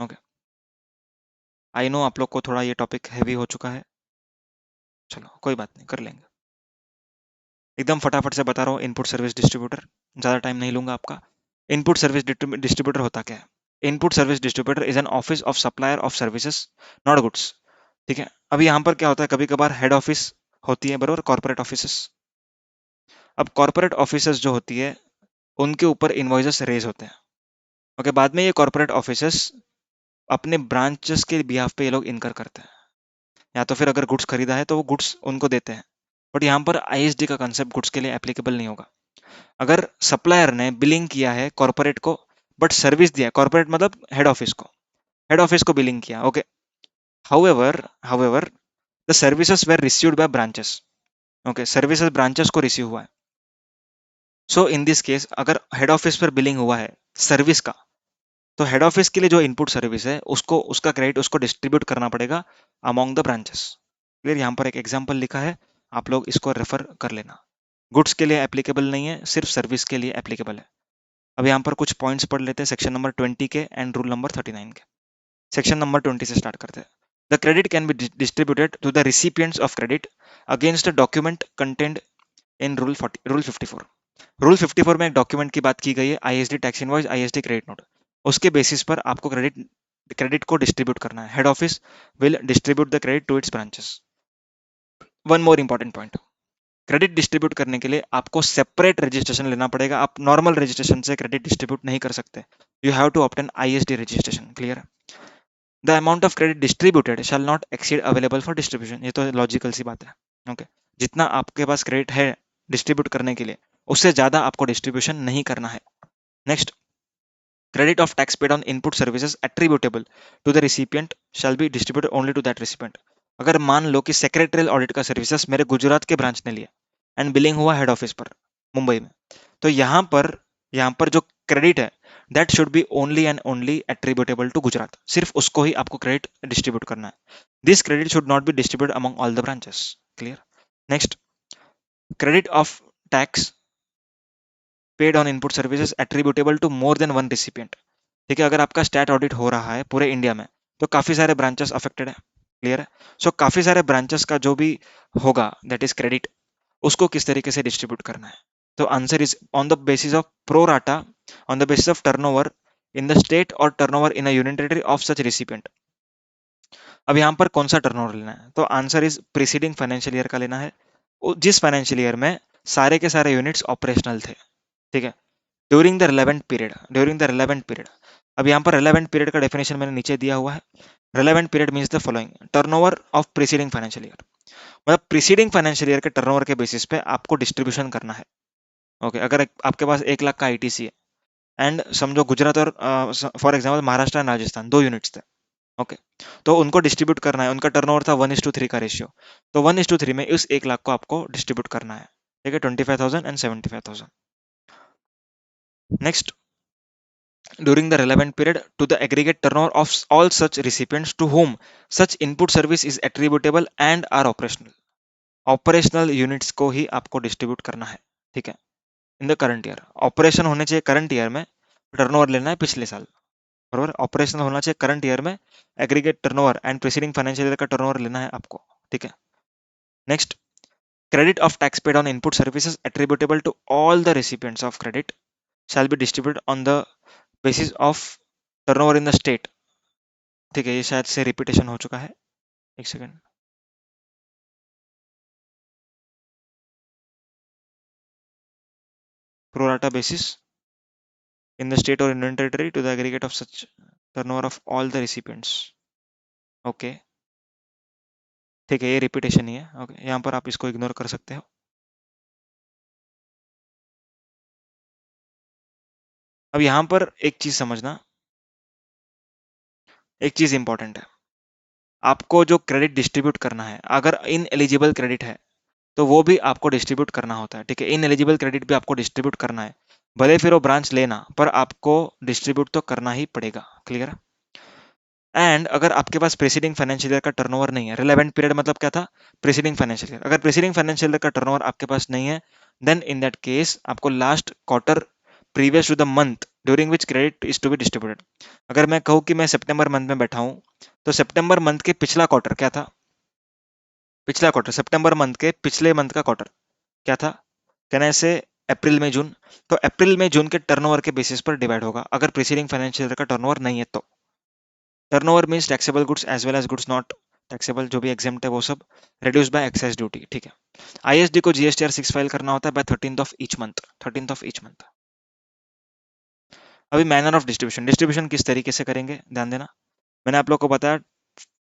ओके, आई नो आप लोग को थोड़ा ये टॉपिक हैवी हो चुका है, चलो कोई बात नहीं, कर लेंगे. एकदम फटाफट से बता रहा हूँ, इनपुट सर्विस डिस्ट्रीब्यूटर, ज्यादा टाइम नहीं लूंगा आपका. इनपुट सर्विस डिस्ट्रीब्यूटर होता क्या है? Input service distributor is an office of supplier of services not goods. ठीक है, अब यहाँ पर क्या होता है, कभी कभार हेड ऑफिस होती है, बरोबर, कॉर्पोरेट ऑफिसेस. अब कॉर्पोरेट ऑफिसेस जो होती है उनके ऊपर इनवॉइसेस रेज होते हैं. ओके, बाद में ये कॉर्पोरेट ऑफिसेस अपने ब्रांचेस के बिहाफ पे ये लोग इनकर करते हैं, या तो फिर अगर गुड्स खरीदा है तो वो गुड्स उनको देते हैं. बट यहाँ पर ISD का कंसेप्ट गुड्स के लिए एप्लीकेबल नहीं होगा. अगर सप्लायर ने बिलिंग किया है कॉर्पोरेट को, बट सर्विस दिया, कॉर्पोरेट मतलब हेड ऑफिस को बिलिंग किया, okay. However the services were received by branches. Okay, services branches को रिसीव हुआ है. सो इन दिस केस अगर हेड ऑफिस पर बिलिंग हुआ है सर्विस का, तो हेड ऑफिस के लिए जो इनपुट सर्विस है उसको, उसका क्रेडिट उसको डिस्ट्रीब्यूट करना पड़ेगा अमॉन्ग द ब्रांचेस. क्लियर? यहाँ पर एक एग्जांपल लिखा है, आप लोग इसको रेफर कर लेना. गुड्स के लिए एप्लीकेबल नहीं है, सिर्फ सर्विस के लिए एप्लीकेबल है. अब यहाँ पर कुछ पॉइंट्स पढ़ लेते हैं सेक्शन नंबर 20 के एंड रूल नंबर 39 के. सेक्शन नंबर 20 से स्टार्ट करते हैं. The credit can be distributed to the recipients of credit against a document content in rule 54. Rule 54 में एक डॉक्यूमेंट की बात की गई है, ISD tax invoice, ISD credit note. उसके बेसिस पर आपको क्रेडिट को डिस्ट्रीब्यूट करना है. Head office will distribute the credit to its branches. One more important point, credit distribute करने के लिए आपको सेपरेट रजिस्ट्रेशन लेना पड़ेगा. आप नॉर्मल रजिस्ट्रेशन से क्रेडिट डिस्ट्रीब्यूट नहीं कर सकते. You have to obtain ISD registration. Clear? The amount of credit distributed shall not exceed available for distribution. ये तो लॉजिकल सी बात है. ओके, जितना आपके पास क्रेडिट है डिस्ट्रीब्यूट करने के लिए, उससे ज्यादा आपको डिस्ट्रीब्यूशन नहीं करना है. Next, credit of tax paid on input services attributable to the recipient shall be distributed only to that recipient. अगर मान लो कि सेक्रेटरियल ऑडिट का सर्विसेज मेरे गुजरात के ब्रांच ने लिया एंड बिलिंग हुआ हेड ऑफिस पर मुंबई में, तो यहाँ पर जो क्रेडिट है that should be only and only attributable to Gujarat. सिर्फ उसको ही आपको क्रेडिट डिस्ट्रीब्यूट करना है. This credit should not be distributed among all the branches. Clear? Next, credit of tax paid on input services attributable to more than one recipient. ठीक है, अगर आपका स्टैट ऑडिट हो रहा है पूरे इंडिया में, तो काफी सारे ब्रांचेस अफेक्टेड है. क्लियर है? सो काफी सारे ब्रांचेस का जो भी होगा दैट इज क्रेडिट, उसको किस तरीके से डिस्ट्रीब्यूट करना है. तो answer is on the basis of pro rata, on the basis of turnover in the state और turnover in a union territory of such recipient. अब यहाँ पर कौन सा टर्नओवर लेना है? तो answer is preceding financial year का लेना है, जिस फाइनेंशियल ईयर में सारे के सारे यूनिट्स ऑपरेशनल थे. ठीक है, ड्यूरिंग द रिलेवेंट पीरियड. अब यहाँ पर रिलेवेंट पीरियड का डेफिनेशन मैंने नीचे दिया हुआ है. Relevant period means the following: turnover of preceding financial year. मतलब प्रीसीडिंग फाइनेंशियल ईयर के टर्नओवर के बेसिस पे आपको डिस्ट्रीब्यूशन करना है. ओके, अगर आपके पास 1 लाख का ITC है एंड समझो गुजरात और for example Maharashtra and Rajasthan 2 units थे. ओके, तो उनको डिस्ट्रीब्यूट करना है. उनका टर्नओवर था 1:3 का रेशियो, तो 1:3 में इस 1 लाख को आपको डिस्ट्रीब्यूट करना है. ठीक है, 25,000 and 75,000. Next, during the relevant period to the aggregate turnover of all such recipients to whom such input service is attributable and are operational. Operational units को ही आपको डिस्ट्रीब्यूट करना है. ठीक है, in the current year operation होने चाहिए, current year में turnover लेना है पिछले साल. बराबर, ऑपरेशनल होना चाहिए करंट ईयर में, aggregate turnover and preceding financial year का टर्नओवर लेना है आपको, ठीक है। Next, credit of tax paid on input services attributable to all the recipients of credit shall be distributed on the basis of turnover in the state, ठीक है, ये शायद से रिपीटेशन हो चुका है, एक second. pro rata basis in the state or union territory to the aggregate of such turnover of all the recipients, okay, ठीक है, ये रिपीटेशन ही है, ओके, यहाँ पर आप इसको इग्नोर कर सकते हो। अब यहाँ पर एक चीज समझना, एक चीज इंपॉर्टेंट है, आपको जो क्रेडिट डिस्ट्रीब्यूट करना है, अगर इन एलिजिबल क्रेडिट है तो वो भी आपको डिस्ट्रीब्यूट करना होता है, ठीक है, इन एलिजिबल क्रेडिट भी आपको डिस्ट्रीब्यूट करना है, भले फिर वो ब्रांच लेना, पर आपको डिस्ट्रीब्यूट तो करना ही पड़ेगा, क्लियर। एंड अगर आपके पास प्रीसीडिंग फाइनेंशियल ईयर का टर्नओवर नहीं है, रिलेवेंट पीरियड मतलब क्या था, प्रीसीडिंग फाइनेंशियल ईयर, अगर प्रीसीडिंग फाइनेंशियल ईयर का टर्नओवर आपके पास नहीं है, देन इन दैट केस आपको last quarter previous to the month during which credit is to be distributed. अगर मैं कहूँ कि मैं सितंबर मंथ में बैठा हूँ, तो सितंबर मंथ के पिछला क्वार्टर क्या था, पिछला क्वार्टर सितंबर मंथ के पिछले मंथ का क्वार्टर क्या था, कहना ऐसे अप्रैल में जून, तो अप्रैल में जून के टर्नओवर के बेसिस पर डिवाइड होगा, अगर प्रीसीडिंग फाइनेंशियल ईयर का टर्नओवर नहीं है तो। Turnover means taxable goods as well as goods not taxable, जो भी एग्जेम्प्ट है वो सब, रिड्यूस बाय एक्साइज ड्यूटी, ठीक है। आईएसडी को जीएसटीआर 6 फाइल करना होता है by 13th of each month, 13th of each month. अभी मैनर ऑफ डिस्ट्रीब्यूशन, डिस्ट्रीब्यूशन किस तरीके से करेंगे ध्यान देना, मैंने आप लोग को बताया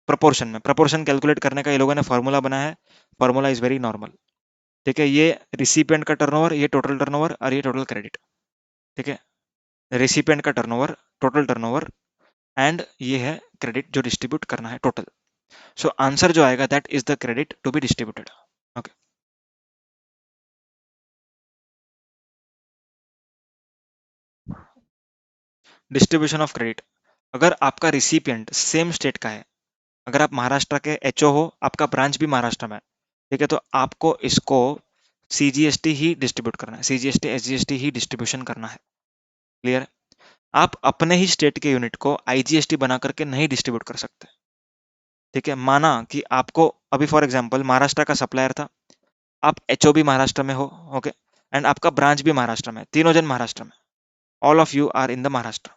प्रोपोर्शन में, प्रोपोर्शन कैलकुलेट करने का ये लोगों ने फॉर्मूला बनाया है, फॉर्मूला इज वेरी नॉर्मल, ठीक है, ये रिसिपिएंट का टर्नओवर, ये टोटल टर्नओवर और ये टोटल क्रेडिट, ठीक है, रिसिपिएंट का टर्नओवर, टोटल टर्नओवर, एंड ये है क्रेडिट जो डिस्ट्रीब्यूट करना है टोटल। सो आंसर जो आएगा that is the credit to be distributed, okay. Distribution of credit, अगर आपका रिसिपिएंट सेम स्टेट का है, अगर आप महाराष्ट्र के एचओ हो, आपका ब्रांच भी महाराष्ट्र में है, ठीक है, तो आपको इसको सीजीएसटी ही डिस्ट्रीब्यूट करना है, सीजीएसटी एसजीएसटी ही डिस्ट्रीब्यूशन करना है, क्लियर। आप अपने ही स्टेट के यूनिट को आईजीएसटी बना करके नहीं डिस्ट्रीब्यूट कर सकते, ठीक है। माना कि आपको अभी फॉर एग्जांपल महाराष्ट्र का सप्लायर था, आप एचओ भी महाराष्ट्र में हो, ओके, एंड आपका ब्रांच भी महाराष्ट्र में, तीनों जन महाराष्ट्र में, all of you are in the Maharashtra,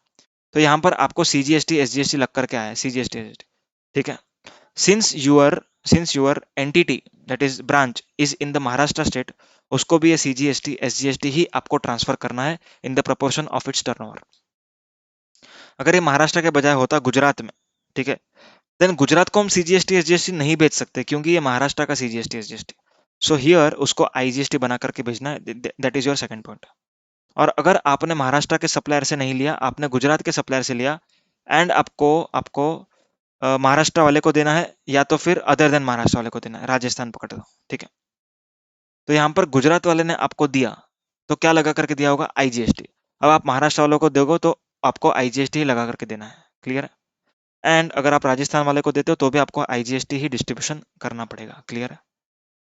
तो यहाँ पर आपको सीजीएसटी एसजीएसटी लग करके आया है, सीजीएसटी एसजीएसटी, ठीक है। Since your entity that is branch is in the Maharashtra state, उसको भी ये सीजीएसटी एसजीएसटी ही आपको ट्रांसफर करना है in the proportion of its turnover. अगर ये महाराष्ट्र के बजाय होता गुजरात में, ठीक है, देन गुजरात को हम सीजीएसटी एसजीएसटी नहीं भेज सकते क्योंकि ये महाराष्ट्र का सीजीएसटी एसजीएसटी, सो हियर उसको आईजीएसटी बना करके भेजना है, that is your second point. और अगर आपने महाराष्ट्र के सप्लायर से नहीं लिया, आपने गुजरात के सप्लायर से लिया, एंड आपको आपको महाराष्ट्र वाले को देना है, या तो फिर अदर देन महाराष्ट्र वाले को देना है, राजस्थान पकड़ दो, ठीक है, तो यहाँ पर गुजरात वाले ने आपको दिया, तो क्या लगा करके दिया होगा, आईजीएसटी। अब आप महाराष्ट्र वालों को दोगे तो आपको आईजीएसटी ही लगा करके देना है, क्लियर है। एंड अगर आप राजस्थान वाले को देते हो तो भी आपको आईजीएसटी ही डिस्ट्रीब्यूशन करना पड़ेगा, क्लियर है,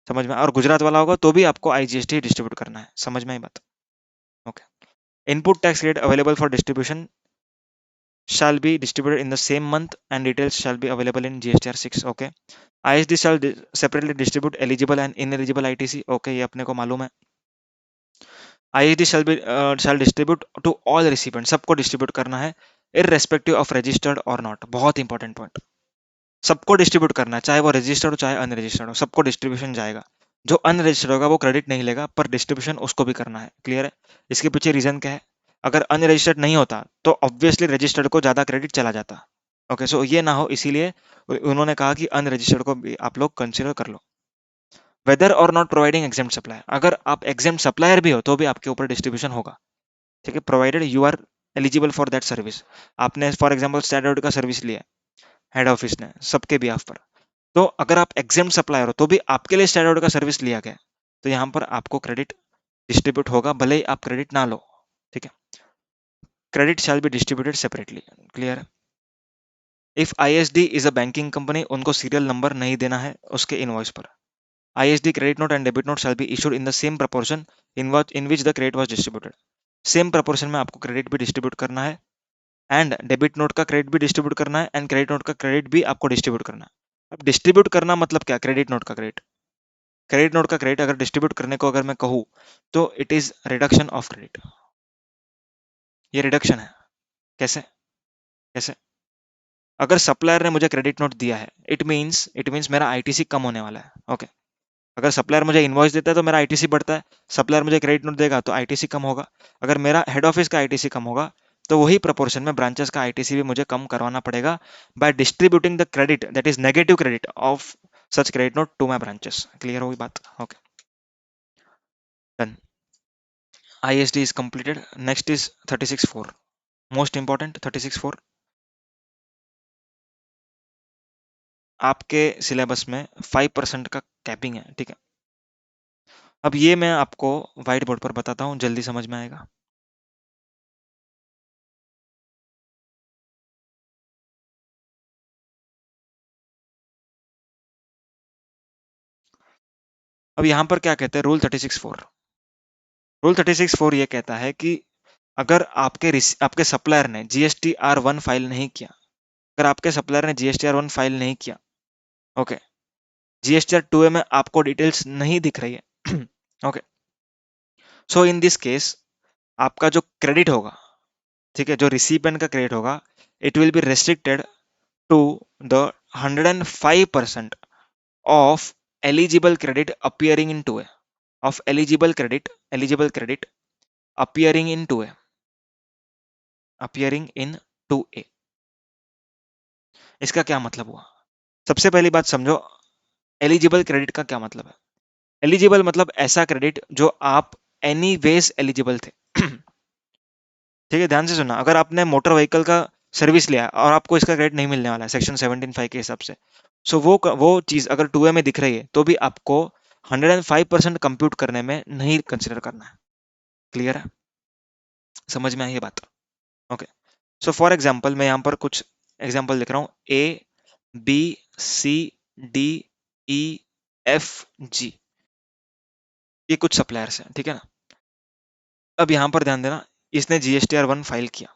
समझ में। और गुजरात वाला होगा तो भी आपको आईजीएसटी ही डिस्ट्रीब्यूट करना है, समझ में आई बात, okay. Input tax credit available for distribution shall be distributed in the same month and details shall be available in GSTR 6, okay. ISD shall separately distribute eligible and ineligible ITC, okay, ये अपने को मालूम है। ISD shall distribute to all recipients, सबको distribute करना है irrespective of registered or not, बहुत important point, सबको डिस्ट्रीब्यूट करना है, चाहे वो रजिस्टर्ड हो चाहे अनरजिस्टर्ड हो, सबको डिस्ट्रीब्यूशन जाएगा। जो अनरजिस्टर्ड होगा वो क्रेडिट नहीं लेगा, पर डिस्ट्रीब्यूशन उसको भी करना है, क्लियर है। इसके पीछे रीजन क्या है, अगर अनरजिस्टर्ड नहीं होता तो ऑब्वियसली रजिस्टर्ड को ज्यादा क्रेडिट चला जाता, ओके। सो ये ना हो इसीलिए उन्होंने कहा कि अनरजिस्टर्ड को भी आप लोग कंसिडर कर लो। वेदर और नॉट प्रोवाइडिंग एग्जेम्प्ट सप्लायर, अगर आप एग्जेम्प्ट सप्लायर भी हो तो भी आपके ऊपर डिस्ट्रीब्यूशन होगा, ठीक है, provided you are eligible for that service. आपने फॉर एग्जाम्पल स्टैंडर्ड का सर्विस लिया हेड ऑफिस ने सबके बिहाफ पर, तो अगर आप एग्जेम्प्ट सप्लायर हो तो भी आपके लिए स्टैंडर्ड का सर्विस लिया गया, तो यहाँ पर आपको क्रेडिट डिस्ट्रीब्यूट होगा भले ही आप क्रेडिट ना लो, ठीक है। Credit shall be distributed separately, clear. If ISD is a banking company, उनको सीरियल नंबर नहीं देना है उसके इनवॉइस पर। ISD credit note and debit note shall be issued in the same proportion in which the credit was distributed, same proportion में आपको credit भी distribute करना है, एंड डेबिट नोट का क्रेडिट भी डिस्ट्रीब्यूट करना है एंड क्रेडिट नोट का क्रेडिट भी आपको डिस्ट्रीब्यूट करना है। अब डिस्ट्रीब्यूट करना मतलब क्या, क्रेडिट नोट का क्रेडिट नोट का क्रेडिट अगर डिस्ट्रीब्यूट करने को अगर मैं कहूँ तो it is reduction of credit. ये रिडक्शन है। कैसे? कैसे? अगर सप्लायर ने मुझे क्रेडिट नोट दिया है, इट मीन्स मेरा आईटीसी कम होने वाला है। ओके, अगर सप्लायर मुझे इनवॉइस देता है तो मेरा आईटीसी बढ़ता है, सप्लायर मुझे क्रेडिट नोट देगा तो आईटीसी कम होगा। अगर मेरा हेड ऑफिस का आईटीसी कम होगा तो वही प्रोपोर्शन में ब्रांचेस का आईटीसी भी मुझे कम करवाना पड़ेगा by distributing the credit that is negative credit of such credit note to my branches. Clear होगी बात? Okay, done. ISD is completed. Next is 36.4. Most important 36.4 आपके सिलेबस में 5% का कैपिंग है, ठीक है। अब ये मैं आपको व्हाइट बोर्ड पर बताता हूँ, जल्दी समझ में आएगा। अब यहाँ पर क्या कहते हैं, रूल 36.4। रूल 36.4 ये कहता है कि अगर आपके सप्लायर ने GSTR1 फाइल नहीं किया, अगर आपके सप्लायर ने GSTR1 फाइल नहीं किया, ओके, GSTR2 में आपको डिटेल्स नहीं दिख रही है, okay, so in this case आपका जो क्रेडिट होगा, ठीक है, जो रिसिपेंट का क्रेडिट होगा, it will be restricted to the 105% of eligible credit appearing in 2A, of eligible credit appearing in 2A। इसका क्या मतलब हुआ? सबसे पहली बात समझो, एलिजिबल क्रेडिट का क्या मतलब है। एलिजिबल मतलब ऐसा क्रेडिट जो आप एनी वेज एलिजिबल थे। ठीक है, ध्यान से सुनना। अगर आपने मोटर व्हीकल का सर्विस लिया और आपको इसका क्रेडिट नहीं मिलने वाला है सेक्शन 17(5) के हिसाब से, सो वो चीज अगर 2A में दिख रही है तो भी आपको 105% कंप्यूट करने में नहीं कंसिडर करना है। क्लियर है? समझ में आई ये बात? ओके, सो फॉर एग्जाम्पल मैं यहाँ पर कुछ एग्जाम्पल लिख रहा हूँ, A B C D E F G, ये कुछ सप्लायर्स हैं, ठीक है ना। अब यहाँ पर ध्यान देना, इसने GSTR1 फाइल किया,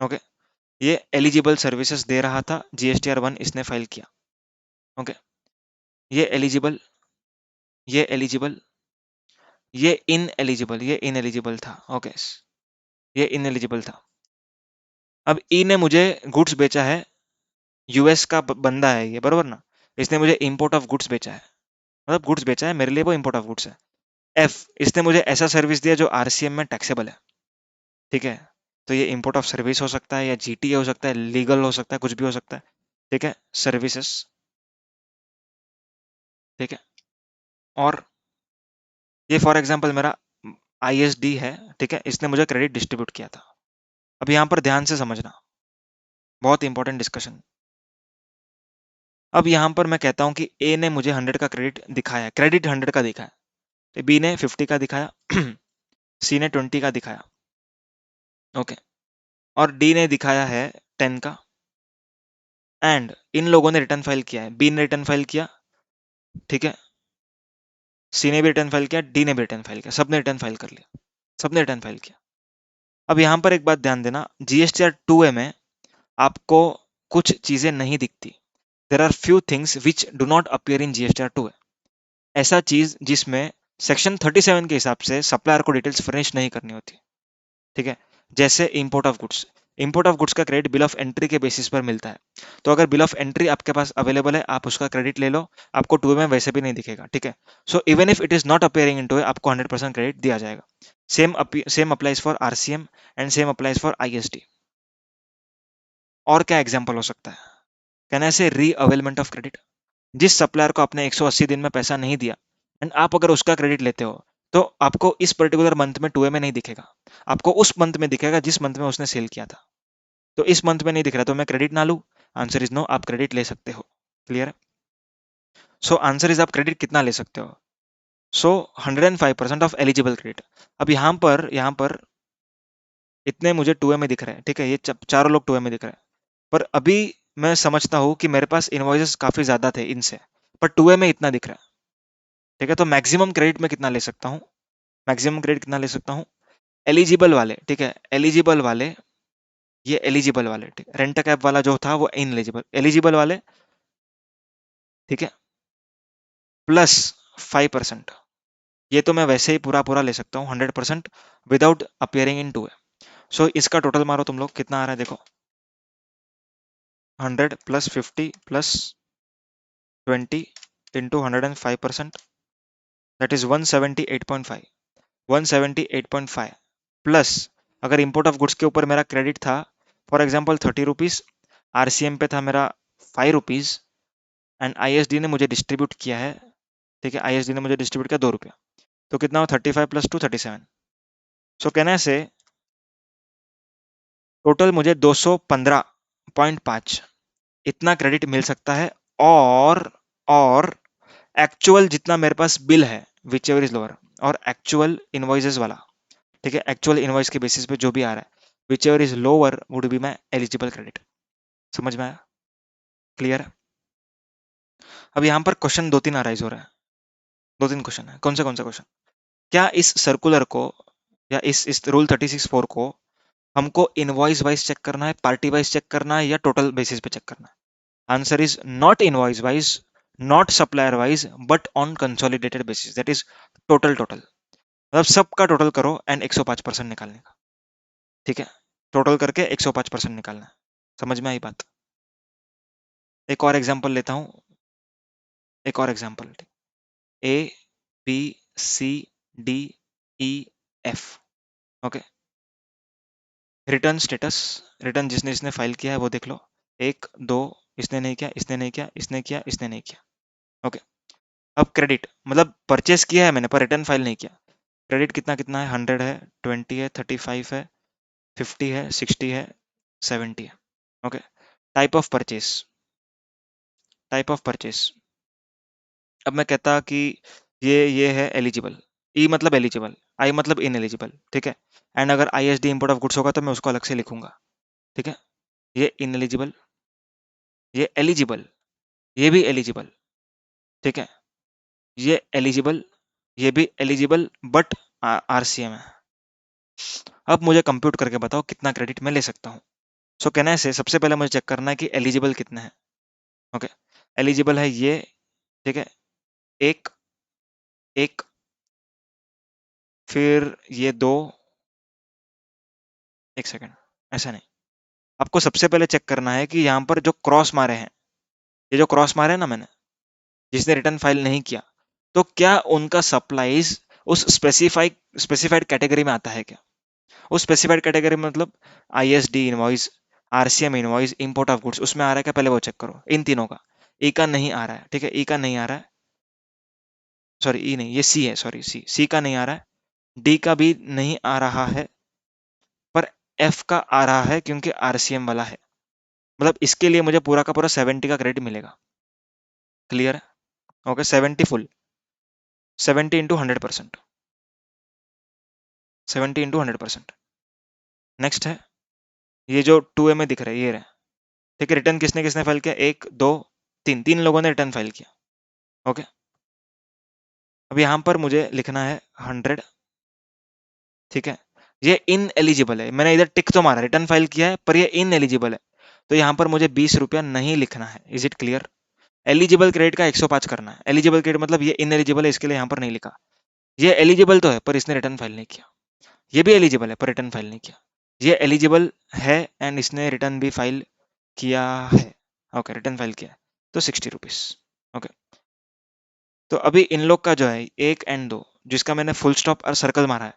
ओके, ये एलिजिबल सर्विसेज दे रहा था, GSTR1 इसने फाइल किया, ओके, ये एलिजिबल, ये एलिजिबल, ये इनएलिजिबल था, ओके, ये इनएलिजिबल था। अब ई ने मुझे गुड्स बेचा है, यूएस का बंदा है ये, बरोबर ना, इसने मुझे इंपोर्ट ऑफ गुड्स बेचा है, मतलब गुड्स बेचा है मेरे लिए, वो इंपोर्ट ऑफ गुड्स है। एफ, इसने मुझे ऐसा सर्विस दिया जो आरसीएम में टैक्सेबल है, ठीक है, तो ये इंपोर्ट ऑफ सर्विस हो सकता है या जीटीए हो सकता है, लीगल हो सकता है, कुछ भी हो सकता है, ठीक है, सर्विसेज, ठीक है। और ये फॉर एग्जांपल मेरा आईएसडी है, ठीक है, इसने मुझे क्रेडिट डिस्ट्रीब्यूट किया था। अब यहाँ पर ध्यान से समझना, बहुत इंपॉर्टेंट डिस्कशन। अब यहाँ पर मैं कहता हूँ कि ए ने मुझे 100 का क्रेडिट दिखाया, क्रेडिट 100 का दिखाया, तो बी ने 50 का दिखाया, सी ने 20 का दिखाया, ओके, और डी ने दिखाया है 10 का। एंड इन लोगों ने रिटर्न फाइल किया है, बी ने रिटर्न फाइल किया, ठीक है, सी ने भी रिटर्न फाइल किया, डी ने भी रिटर्न फाइल किया, सबने रिटर्न फाइल कर लिया, सबने रिटर्न फाइल किया। अब यहाँ पर एक बात ध्यान देना, जीएसटीआर 2A में आपको कुछ चीजें नहीं दिखती। There are few things which do not appear in GSTR 2A। ऐसा चीज जिसमें सेक्शन 37 के हिसाब से सप्लायर को डिटेल्स फर्निश नहीं करनी होती, ठीक है, जैसे import of goods. Import of goods का क्रेडिट बिल ऑफ एंट्री के बेसिस पर मिलता है, तो अगर बिल ऑफ एंट्री आपके पास अवेलेबल है, आप उसका क्रेडिट ले लो, आपको 2A में वैसे भी नहीं दिखेगा, ठीक है। So even if it is not appearing in 2A, आपको 100% क्रेडिट दिया जाएगा। Same applies for RCM and same applies for ISD. और क्या एग्जाम्पल हो सकता है? कैन आई से री अवेलमेंट ऑफ क्रेडिट। जिस सप्लायर को आपने 180 दिन में पैसा नहीं दिया एंड आप अगर उसका क्रेडिट लेते हो, तो आपको इस पर्टिकुलर मंथ में 2A में नहीं दिखेगा, आपको उस मंथ में दिखेगा जिस मंथ में उसने सेल किया था। तो इस मंथ में नहीं दिख रहा तो मैं क्रेडिट ना लूं? आंसर इज नो, आप क्रेडिट ले सकते हो। क्लियर है? सो आंसर इज आप क्रेडिट कितना ले सकते हो? सो 105% ऑफ एलिजिबल क्रेडिट। अब यहाँ पर इतने मुझे 2A में दिख रहे हैं, ठीक है, ये चारों लोग 2A में दिख रहे हैं, पर अभी मैं समझता हूँ कि मेरे पास इनवॉइसेस काफी ज्यादा थे इनसे, पर 2A में इतना दिख रहा है, ठीक है, तो मैक्सिमम क्रेडिट में कितना ले सकता हूँ? मैक्सिमम क्रेडिट कितना ले सकता हूँ? एलिजिबल वाले, ठीक है, एलिजिबल वाले ये एलिजिबल वाले, ठीक, रेंट कैप वाला जो था वो इन एलिजिबल, एलिजिबल वाले, ठीक है, प्लस 5%। ये तो मैं वैसे ही पूरा पूरा ले सकता हूँ 100% विदाउट अपियरिंग इन टू है। सो इसका टोटल मारो तुम लोग, कितना आ रहा है देखो, 100 plus 50 plus 20 into 105%, that is 178.5, 178.5 plus, अगर इंपोर्ट ऑफ गुड्स के ऊपर मेरा क्रेडिट था फॉर एग्जांपल 30 रुपीज, आरसीएम पे था मेरा 5 रुपीज, एंड आईएसडी ने मुझे डिस्ट्रीब्यूट किया है, ठीक है, आईएसडी ने मुझे डिस्ट्रीब्यूट किया 2 रुपया, तो कितना हो 35 + 2 37। सो कहना से टोटल मुझे 215.5 इतना क्रेडिट मिल सकता है, और एक्चुअल जितना मेरे पास बिल है विच एवर इज लोअर, और एक्चुअल इनवॉइसेस वाला, ठीक है, एक्चुअल इनवॉइस के बेसिस पे जो भी आ रहा है which ever is lower would be my eligible credit. समझ में आया? क्लियर है? अब यहाँ पर क्वेश्चन 2-3 अराइज हो रहा है, 2-3 क्वेश्चन है। कौन सा क्वेश्चन? क्या इस सर्कुलर को या इस रूल 36(4) को हमको इनवॉइस वाइज चेक करना है, पार्टी वाइज चेक करना है, या टोटल बेसिस पे चेक करना है? Answer is not invoice wise, not supplier wise, but on consolidated basis, that is total total, मतलब सबका टोटल करो एंड 105% निकालने का, ठीक है, टोटल करके 105% निकालना है। समझ में आई बात? एक और एग्जांपल लेता हूं, एक और example, A B C D E F, okay, return status, return जिसने जिसने फाइल किया है वो देख लो, 1 2, इसने नहीं किया, इसने नहीं किया, इसने किया, इसने नहीं किया, ओके। अब क्रेडिट मतलब परचेस किया है मैंने पर रिटर्न फाइल नहीं किया, क्रेडिट कितना कितना है, 100 है, 20 है, 35 है, 50 है, 60 है, 70 है, okay. Type of purchase, type of purchase, अब मैं कहता कि ये है एलिजिबल, ई मतलब एलिजिबल, आई मतलब इन एलिजिबल, ठीक है, एंड अगर आईएसडी इंपोर्ट ऑफ गुड्स होगा तो मैं उसको अलग से लिखूंगा, ठीक है, ये इन एलिजिबल, ये एलिजिबल, ये भी एलिजिबल, ठीक है, ये एलिजिबल, ये भी एलिजिबल, बट आरसीएम है। अब मुझे कंप्यूट करके बताओ कितना क्रेडिट मैं ले सकता हूँ। सो कहना है से सबसे पहले मुझे चेक करना है कि एलिजिबल कितने हैं, ओके। एलिजिबल है ये, ठीक है, एक, एक, फिर ये 2, एक सेकेंड, ऐसा नहीं, आपको सबसे पहले चेक करना है कि यहाँ पर जो क्रॉस मारे हैं, ये जो क्रॉस मारे हैं ना मैंने, जिसने रिटर्न फाइल नहीं किया, तो क्या उनका सप्लाईज उस स्पेसिफाइड कैटेगरी में आता है क्या? उस स्पेसिफाइड कैटेगरी में मतलब ISD invoice, RCM invoice, import of goods, उसमें आ रहा है क्या, पहले वो चेक करो इन तीनों का। ई का नहीं आ रहा है, ठीक है, ई का नहीं आ रहा है, सॉरी ई नहीं, ये सी है, सॉरी सी, सी का नहीं आ रहा है, डी का भी नहीं आ रहा है, पर एफ का आ रहा है क्योंकि आरसीएम वाला है, मतलब इसके लिए मुझे पूरा का पूरा 70 का क्रेडिट मिलेगा। क्लियर है? Okay, 70 full, 70 into 100%, 70 into 100%। Next है ये जो 2A में दिख रहा है, ये रहा, ठीक है, रिटर्न किसने किसने फाइल किया, 1 2 3, 3 लोगों ने रिटर्न फाइल किया, ओके। अब यहां पर मुझे लिखना है 100, ठीक है, ये इन एलिजिबल है, मैंने इधर टिक तो मारा, रिटर्न फाइल किया है पर ये इन एलिजिबल है, तो यहां पर मुझे 20 रुपया नहीं लिखना है। Is it clear? Eligible credit का 105 करना है, एलिजिबल क्रेडिट मतलब ये इन एलिजिबल है, इसके लिए यहां पर नहीं लिखा, ये एलिजिबल तो है पर इसने रिटर्न फाइल नहीं किया, ये भी एलिजिबल है पर रिटर्न फाइल नहीं किया, ये एलिजिबल है एंड इसने रिटर्न भी फाइल किया है, ओके, रिटर्न फाइल किया है, तो 60 रुपीज, ओके। तो अभी इन लोग का जो है 1 और 2, जिसका मैंने फुल स्टॉप और सर्कल मारा है,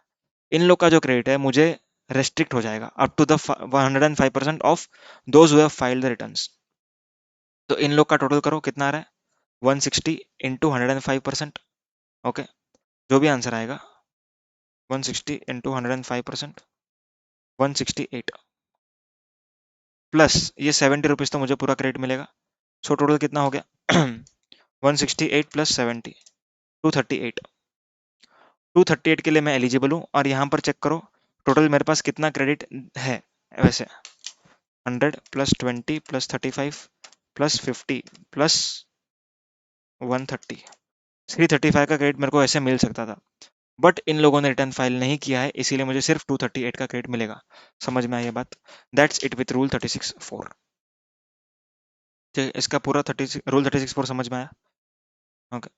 इन लोग का जो क्रेडिट है मुझे रेस्ट्रिक्ट हो जाएगा up to the 105% of those who have filed the returns. तो इन लोग का टोटल करो कितना आ रहा है, 160 इंटू 105%, ओके, जो भी आंसर आएगा 160 इंटू 105%, 168 प्लस ये 70 रुपीज तो मुझे पूरा क्रेडिट मिलेगा। सो टोटल कितना हो गया 168 प्लस 70, 238, 238 के लिए मैं एलिजिबल हूँ, और यहाँ पर चेक करो टोटल मेरे पास कितना क्रेडिट है। वैसे 100 प्लस 20 प्लस 35 प्लस 50 प्लस 130, 335 का क्रेडिट मेरे को ऐसे मिल सकता था। बट इन लोगों ने रिटर्न फाइल नहीं किया है, इसीलिए मुझे सिर्फ 238 का क्रेडिट मिलेगा। समझ में आई ये बात? That's it with rule 36(4). इसका पूरा 30 रूल 36(4) समझ में आया? ओके।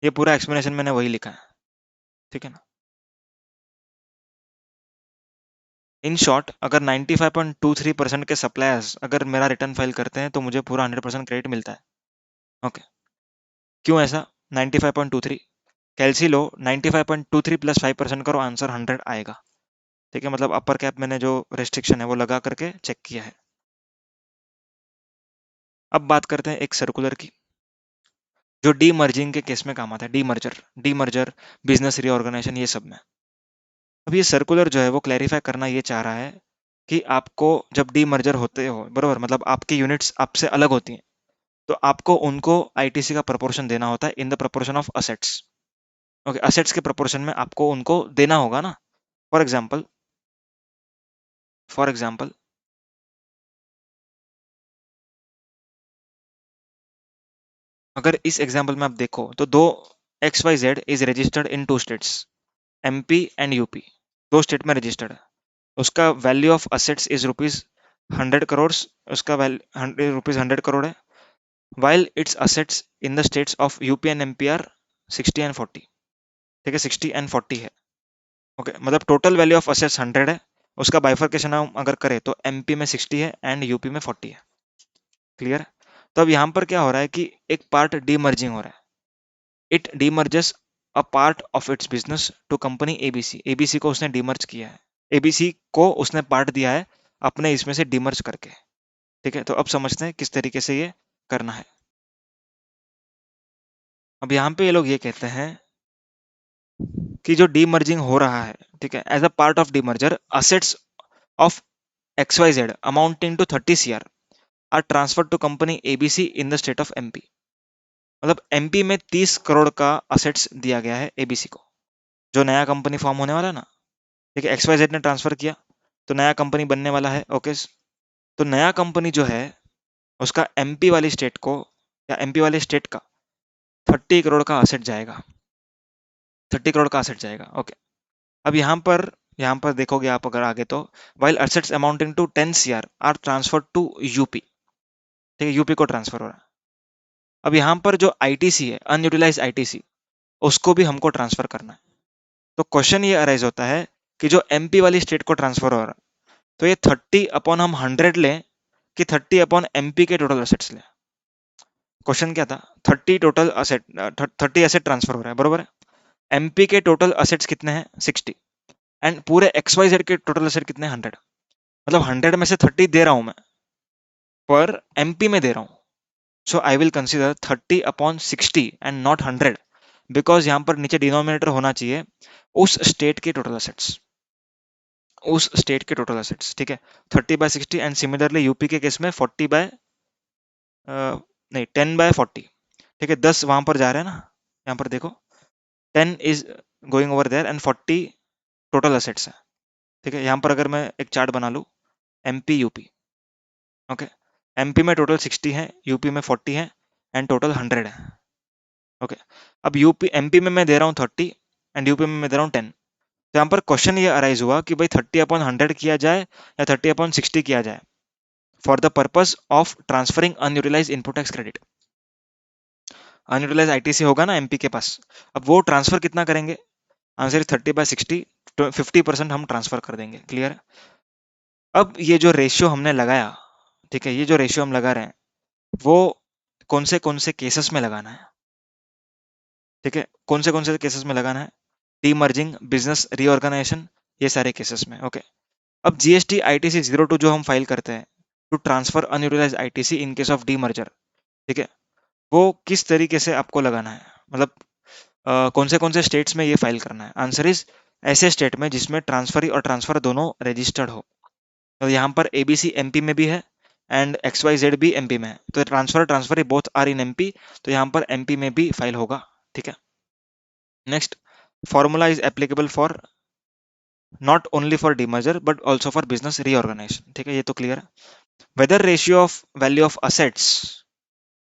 ये पूरा एक्सप्लेनेशन मैंने वही लिखा है, ठीक है ना? इन शॉर्ट, अगर 95.23% के सप्लायर्स अगर मेरा रिटर्न फाइल करते हैं तो मुझे पूरा 100% क्रेडिट मिलता है। ओके। क्यों ऐसा? 95.23 कैलसी लो, 95.23 प्लस 5% करो, आंसर 100 आएगा। ठीक है, मतलब अपर कैप मैंने जो रेस्ट्रिक्शन है वो लगा करके चेक किया है। अब बात करते हैं एक सर्कुलर की, जो डीमर्जिंग के केस में काम आता है। डीमर्जर, बिजनेस रीऑर्गेनाइजेशन, ये सब में। अब ये सर्कुलर जो है वो क्लैरिफाई करना ये चाह रहा है कि आपको जब डीमर्जर होते हो, बरोबर, मतलब आपकी यूनिट्स आपसे अलग होती हैं, तो आपको उनको आईटीसी का प्रोपोर्शन देना होता है in the proportion of assets. Okay, assets के प्रोपोर्शन में आपको उनको देना होगा ना। फॉर एग्जाम्पल, फॉर एग्जाम्पल अगर इस एग्जाम्पल में आप देखो तो दो XYZ is registered in 2 states, MP and UP. 2 state में रजिस्टर्ड है। उसका value of assets is rupees 100 crore, उसका वैल्यू रुपीज 100 करोड़ है, while its assets in the states of UP and MP are 60 and 40। ठीक है, 60 and 40 है। ओके, मतलब total value of assets 100 है, उसका बाइफर्केशन हम अगर करें तो MP में 60 है एंड यूपी में 40 है। क्लियर? तो अब यहाँ पर क्या हो रहा है कि एक पार्ट डीमर्जिंग हो रहा है। It demerges a part of its business to company ABC. ABC को उसने डीमर्ज किया है, एबीसी को उसने पार्ट दिया है अपने इसमें से डीमर्ज करके। ठीक है, तो अब समझते हैं किस तरीके से ये करना है। अब यहाँ पे ये लोग ये कहते हैं कि जो डीमर्जिंग हो रहा है, ठीक है, as a part of demerger, assets of XYZ amounting to 30 CR are transfer to company ABC in the state of MP। मतलब MP में 30 करोड़ का असेट्स दिया गया है एबीसी को, जो नया कंपनी फॉर्म होने वाला है ना। ठीक है, XYZ ने ट्रांसफर किया तो नया कंपनी बनने वाला है। ओके, तो नया कंपनी जो है उसका MP वाली स्टेट को, या MP वाले स्टेट का 30 करोड़ का असेट जाएगा। 30 करोड़ का असेट जाएगा। ओके, अब यहाँ पर देखोगे आप अगर आगे तो, while assets amounting to 10 CR are transfer to UP. ठीक है, यूपी को ट्रांसफर हो रहा है। अब यहाँ पर जो आईटीसी है, अनयूटिलाइज आईटीसी, उसको भी हमको ट्रांसफर करना है। तो क्वेश्चन ये अराइज होता है कि जो एमपी वाली स्टेट को ट्रांसफर हो रहा है, तो ये 30 अपॉन हम 100 लें कि 30 अपॉन एमपी के टोटल असेट्स लें। क्वेश्चन क्या था? 30 एसेट ट्रांसफर हो रहा है, बरोबर है। एमपी के टोटल असेट्स कितने हैं? 60। एंड पूरे XYZ के टोटल असेट कितने हैं? 100। मतलब 100 में से 30 दे रहा हूं मैं, पर MP में दे रहा हूं। So I will consider 30/60 and not 100, because यहां पर नीचे डिनोमिनेटर होना चाहिए उस स्टेट के टोटल असेट्स, उस स्टेट के टोटल असेट्स। ठीक है, 30/60 एंड सिमिलरली यूपी के केस में 40 बाय नहीं 10/40। ठीक है, 10 वहां पर जा रहे हैं ना, यहाँ पर देखो 10 is going over there and 40 total assets है। ठीक है, यहाँ पर अगर मैं एक चार्ट बना लूँ, MP यूपी। ओके, MP में टोटल 60 है, यूपी में 40 है एंड टोटल 100 है। ओके, अब यूपी MP में मैं दे रहा हूँ 30 एंड यूपी में मैं दे रहा हूँ 10। तो यहाँ पर क्वेश्चन ये अराइज हुआ कि भाई 30/100 किया जाए या 30/60 किया जाए for the purpose of transferring unutilise input tax credit. Unutilise ITC होगा ना MP के पास, अब वो ट्रांसफर कितना करेंगे? आंसर 30/60, 50% हम ट्रांसफर कर देंगे। क्लियर? अब ये जो रेशियो हमने लगाया, ठीक है, ये जो रेशियो हम लगा रहे हैं वो कौन से केसेस में लगाना है? ठीक है, कौन से केसेस में लगाना है? डीमर्जिंग, बिजनेस रीऑर्गेनाइजेशन, ये सारे केसेस में। ओके, अब GST ITC 02 जो हम फाइल करते हैं to transfer unutilize ITC in case of demerger, ठीक है, वो किस तरीके से आपको लगाना है? मतलब कौन से स्टेट्स में ये फाइल करना है? आंसर इज ऐसे स्टेट में जिसमें ट्रांसफरी और ट्रांसफर दोनों रजिस्टर्ड हो। तो यहाँ पर ABC MP में भी है एंड XYZ भी MP में है, तो transfer both are in MP, तो यहाँ पर MP में भी फाइल होगा। ठीक है, next, formula is applicable for not only for demerger but also for business reorganisation. ठीक है, ये तो क्लियर है। Whether ratio of value of assets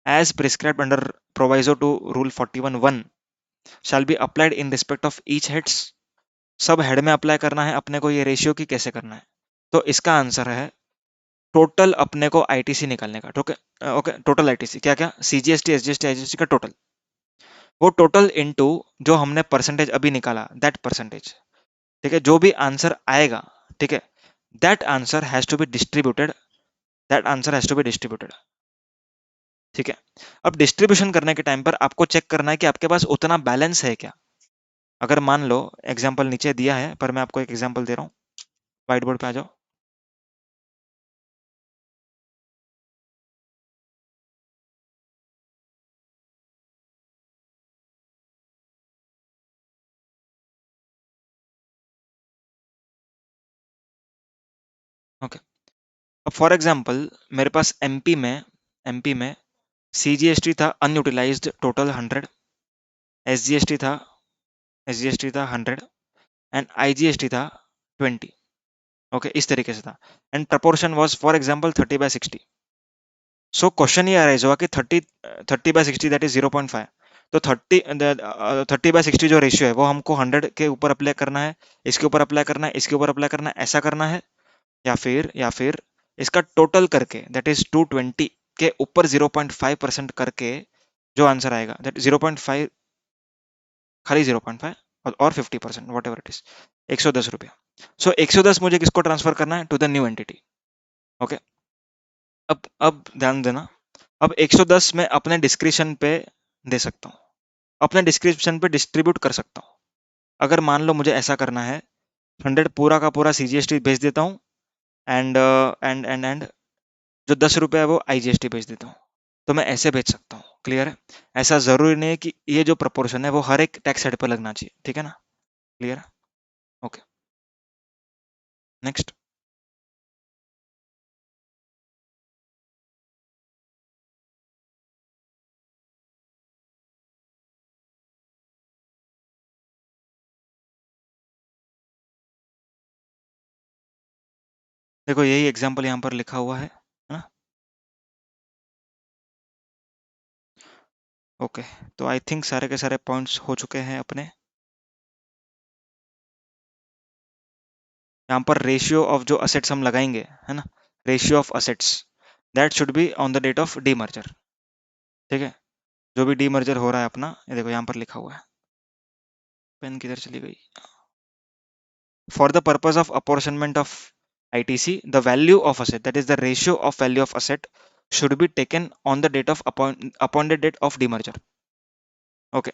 as prescribed under proviso to rule 41(1) shall be applied in respect of each heads. सब head में apply करना है अपने को, ये रेशियो की कैसे करना है? तो इसका आंसर है टोटल अपने को आईटीसी निकालने का। ओके ओके, टोटल आईटीसी क्या क्या, सीजीएसटी एसजीएसटी आईजीएसटी का टोटल, वो टोटल इनटू जो हमने परसेंटेज अभी निकाला, दैट परसेंटेज। ठीक है, जो भी आंसर आएगा, ठीक है, that answer has to be distributed, that answer has to be distributed. ठीक है, अब डिस्ट्रीब्यूशन करने के टाइम पर आपको चेक करना है कि आपके पास उतना बैलेंस है क्या। अगर मान लो एग्जांपल नीचे दिया है, पर मैं आपको एक एग्जांपल दे रहा हूँ, व्हाइट बोर्ड पे आ जाओ। ओके, अब फॉर एग्जांपल मेरे पास एमपी में सीजीएसटी था अनयूटिलाइज्ड टोटल 100, एसजीएसटी था एसजीएसटी था 100 एंड आईजीएसटी था 20। ओके, इस तरीके से था and proportion was for example 30/60। So question ये अराइज हुआ कि 30/60 दैट इज 0.5। तो 30/60 जो रेशियो है वो हमको 100 के ऊपर अप्लाई करना है, इसके ऊपर अप्लाई करना है, इसके ऊपर अप्लाई करना है, ऐसा करना है, या फिर इसका टोटल करके दैट इज 220 के ऊपर 0.5% करके जो आंसर आएगा दैट 0.5, खाली 0.5 और 50% वॉट एवर इट इज, 110 रुपया। सो 110 मुझे किसको ट्रांसफर करना है? To the new entity. Okay, अब ध्यान देना, अब 110 मैं अपने डिस्क्रिप्शन पे दे सकता हूँ, अपने डिस्क्रिप्शन पे डिस्ट्रीब्यूट कर सकता हूँ। अगर मान लो मुझे ऐसा करना है, 100 पूरा का पूरा सीजीएसटी भेज देता हूँ एंड जो 10 रुपया है वो आईजीएसटी भेज देता हूँ, तो मैं ऐसे भेज सकता हूँ। क्लियर है? ऐसा जरूरी नहीं है कि ये जो प्रपोर्शन है वो हर एक टैक्स हेड पर लगना चाहिए। ठीक है ना? क्लियर है? Okay, next. देखो यही एग्जाम्पल यहाँ पर लिखा हुआ है ना? ओके, तो आई थिंक सारे के सारे पॉइंट्स हो चुके हैं अपने। यहाँ पर रेशियो ऑफ जो असेट्स हम लगाएंगे, है ना, ratio of assets that should be on the date of demerger. ठीक है, जो भी डीमर्जर हो रहा है अपना, ये देखो यहाँ पर लिखा हुआ है, पेन किधर चली गई? For the purpose of apportionment of ITC, the value of asset, that is the ratio of value of asset, should be taken on the date of appointed date of demerger. Okay,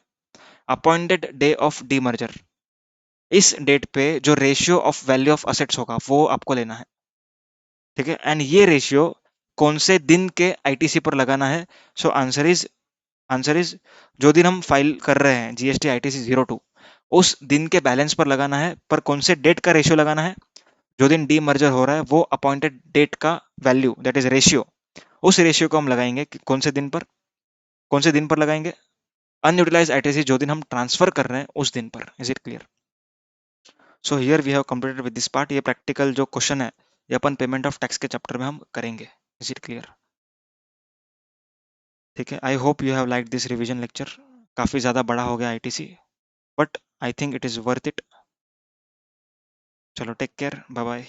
appointed day of demerger, इस date पे जो ratio of value of assets होगा वो आपको लेना है। ठीक है, एंड ये रेशियो कौन से दिन के आईटीसी पर लगाना है? सो आंसर इज जो दिन हम फाइल कर रहे हैं जीएसटी आईटीसी 02, उस दिन के बैलेंस पर लगाना है। पर कौन से डेट का रेशियो लगाना है? जो दिन डी मर्जर हो रहा है वो अपॉइंटेड डेट का वैल्यू दैट इज रेशियो, उस रेशियो को हम लगाएंगे कौन से दिन पर? कौन से दिन पर लगाएंगे? अनयूटिलाइज आईटीसी जो दिन हम ट्रांसफर कर रहे हैं उस दिन पर। Is it clear? So here we have completed with this part. ये प्रैक्टिकल जो क्वेश्चन है ये अपन पेमेंट ऑफ टैक्स के चैप्टर में हम करेंगे। Is it clear? ठीक है, I hope you have like this revision lecture. काफ़ी ज़्यादा बड़ा हो गया ITC, but I think it is worth it. चलो, टेक केयर, बाय बाय।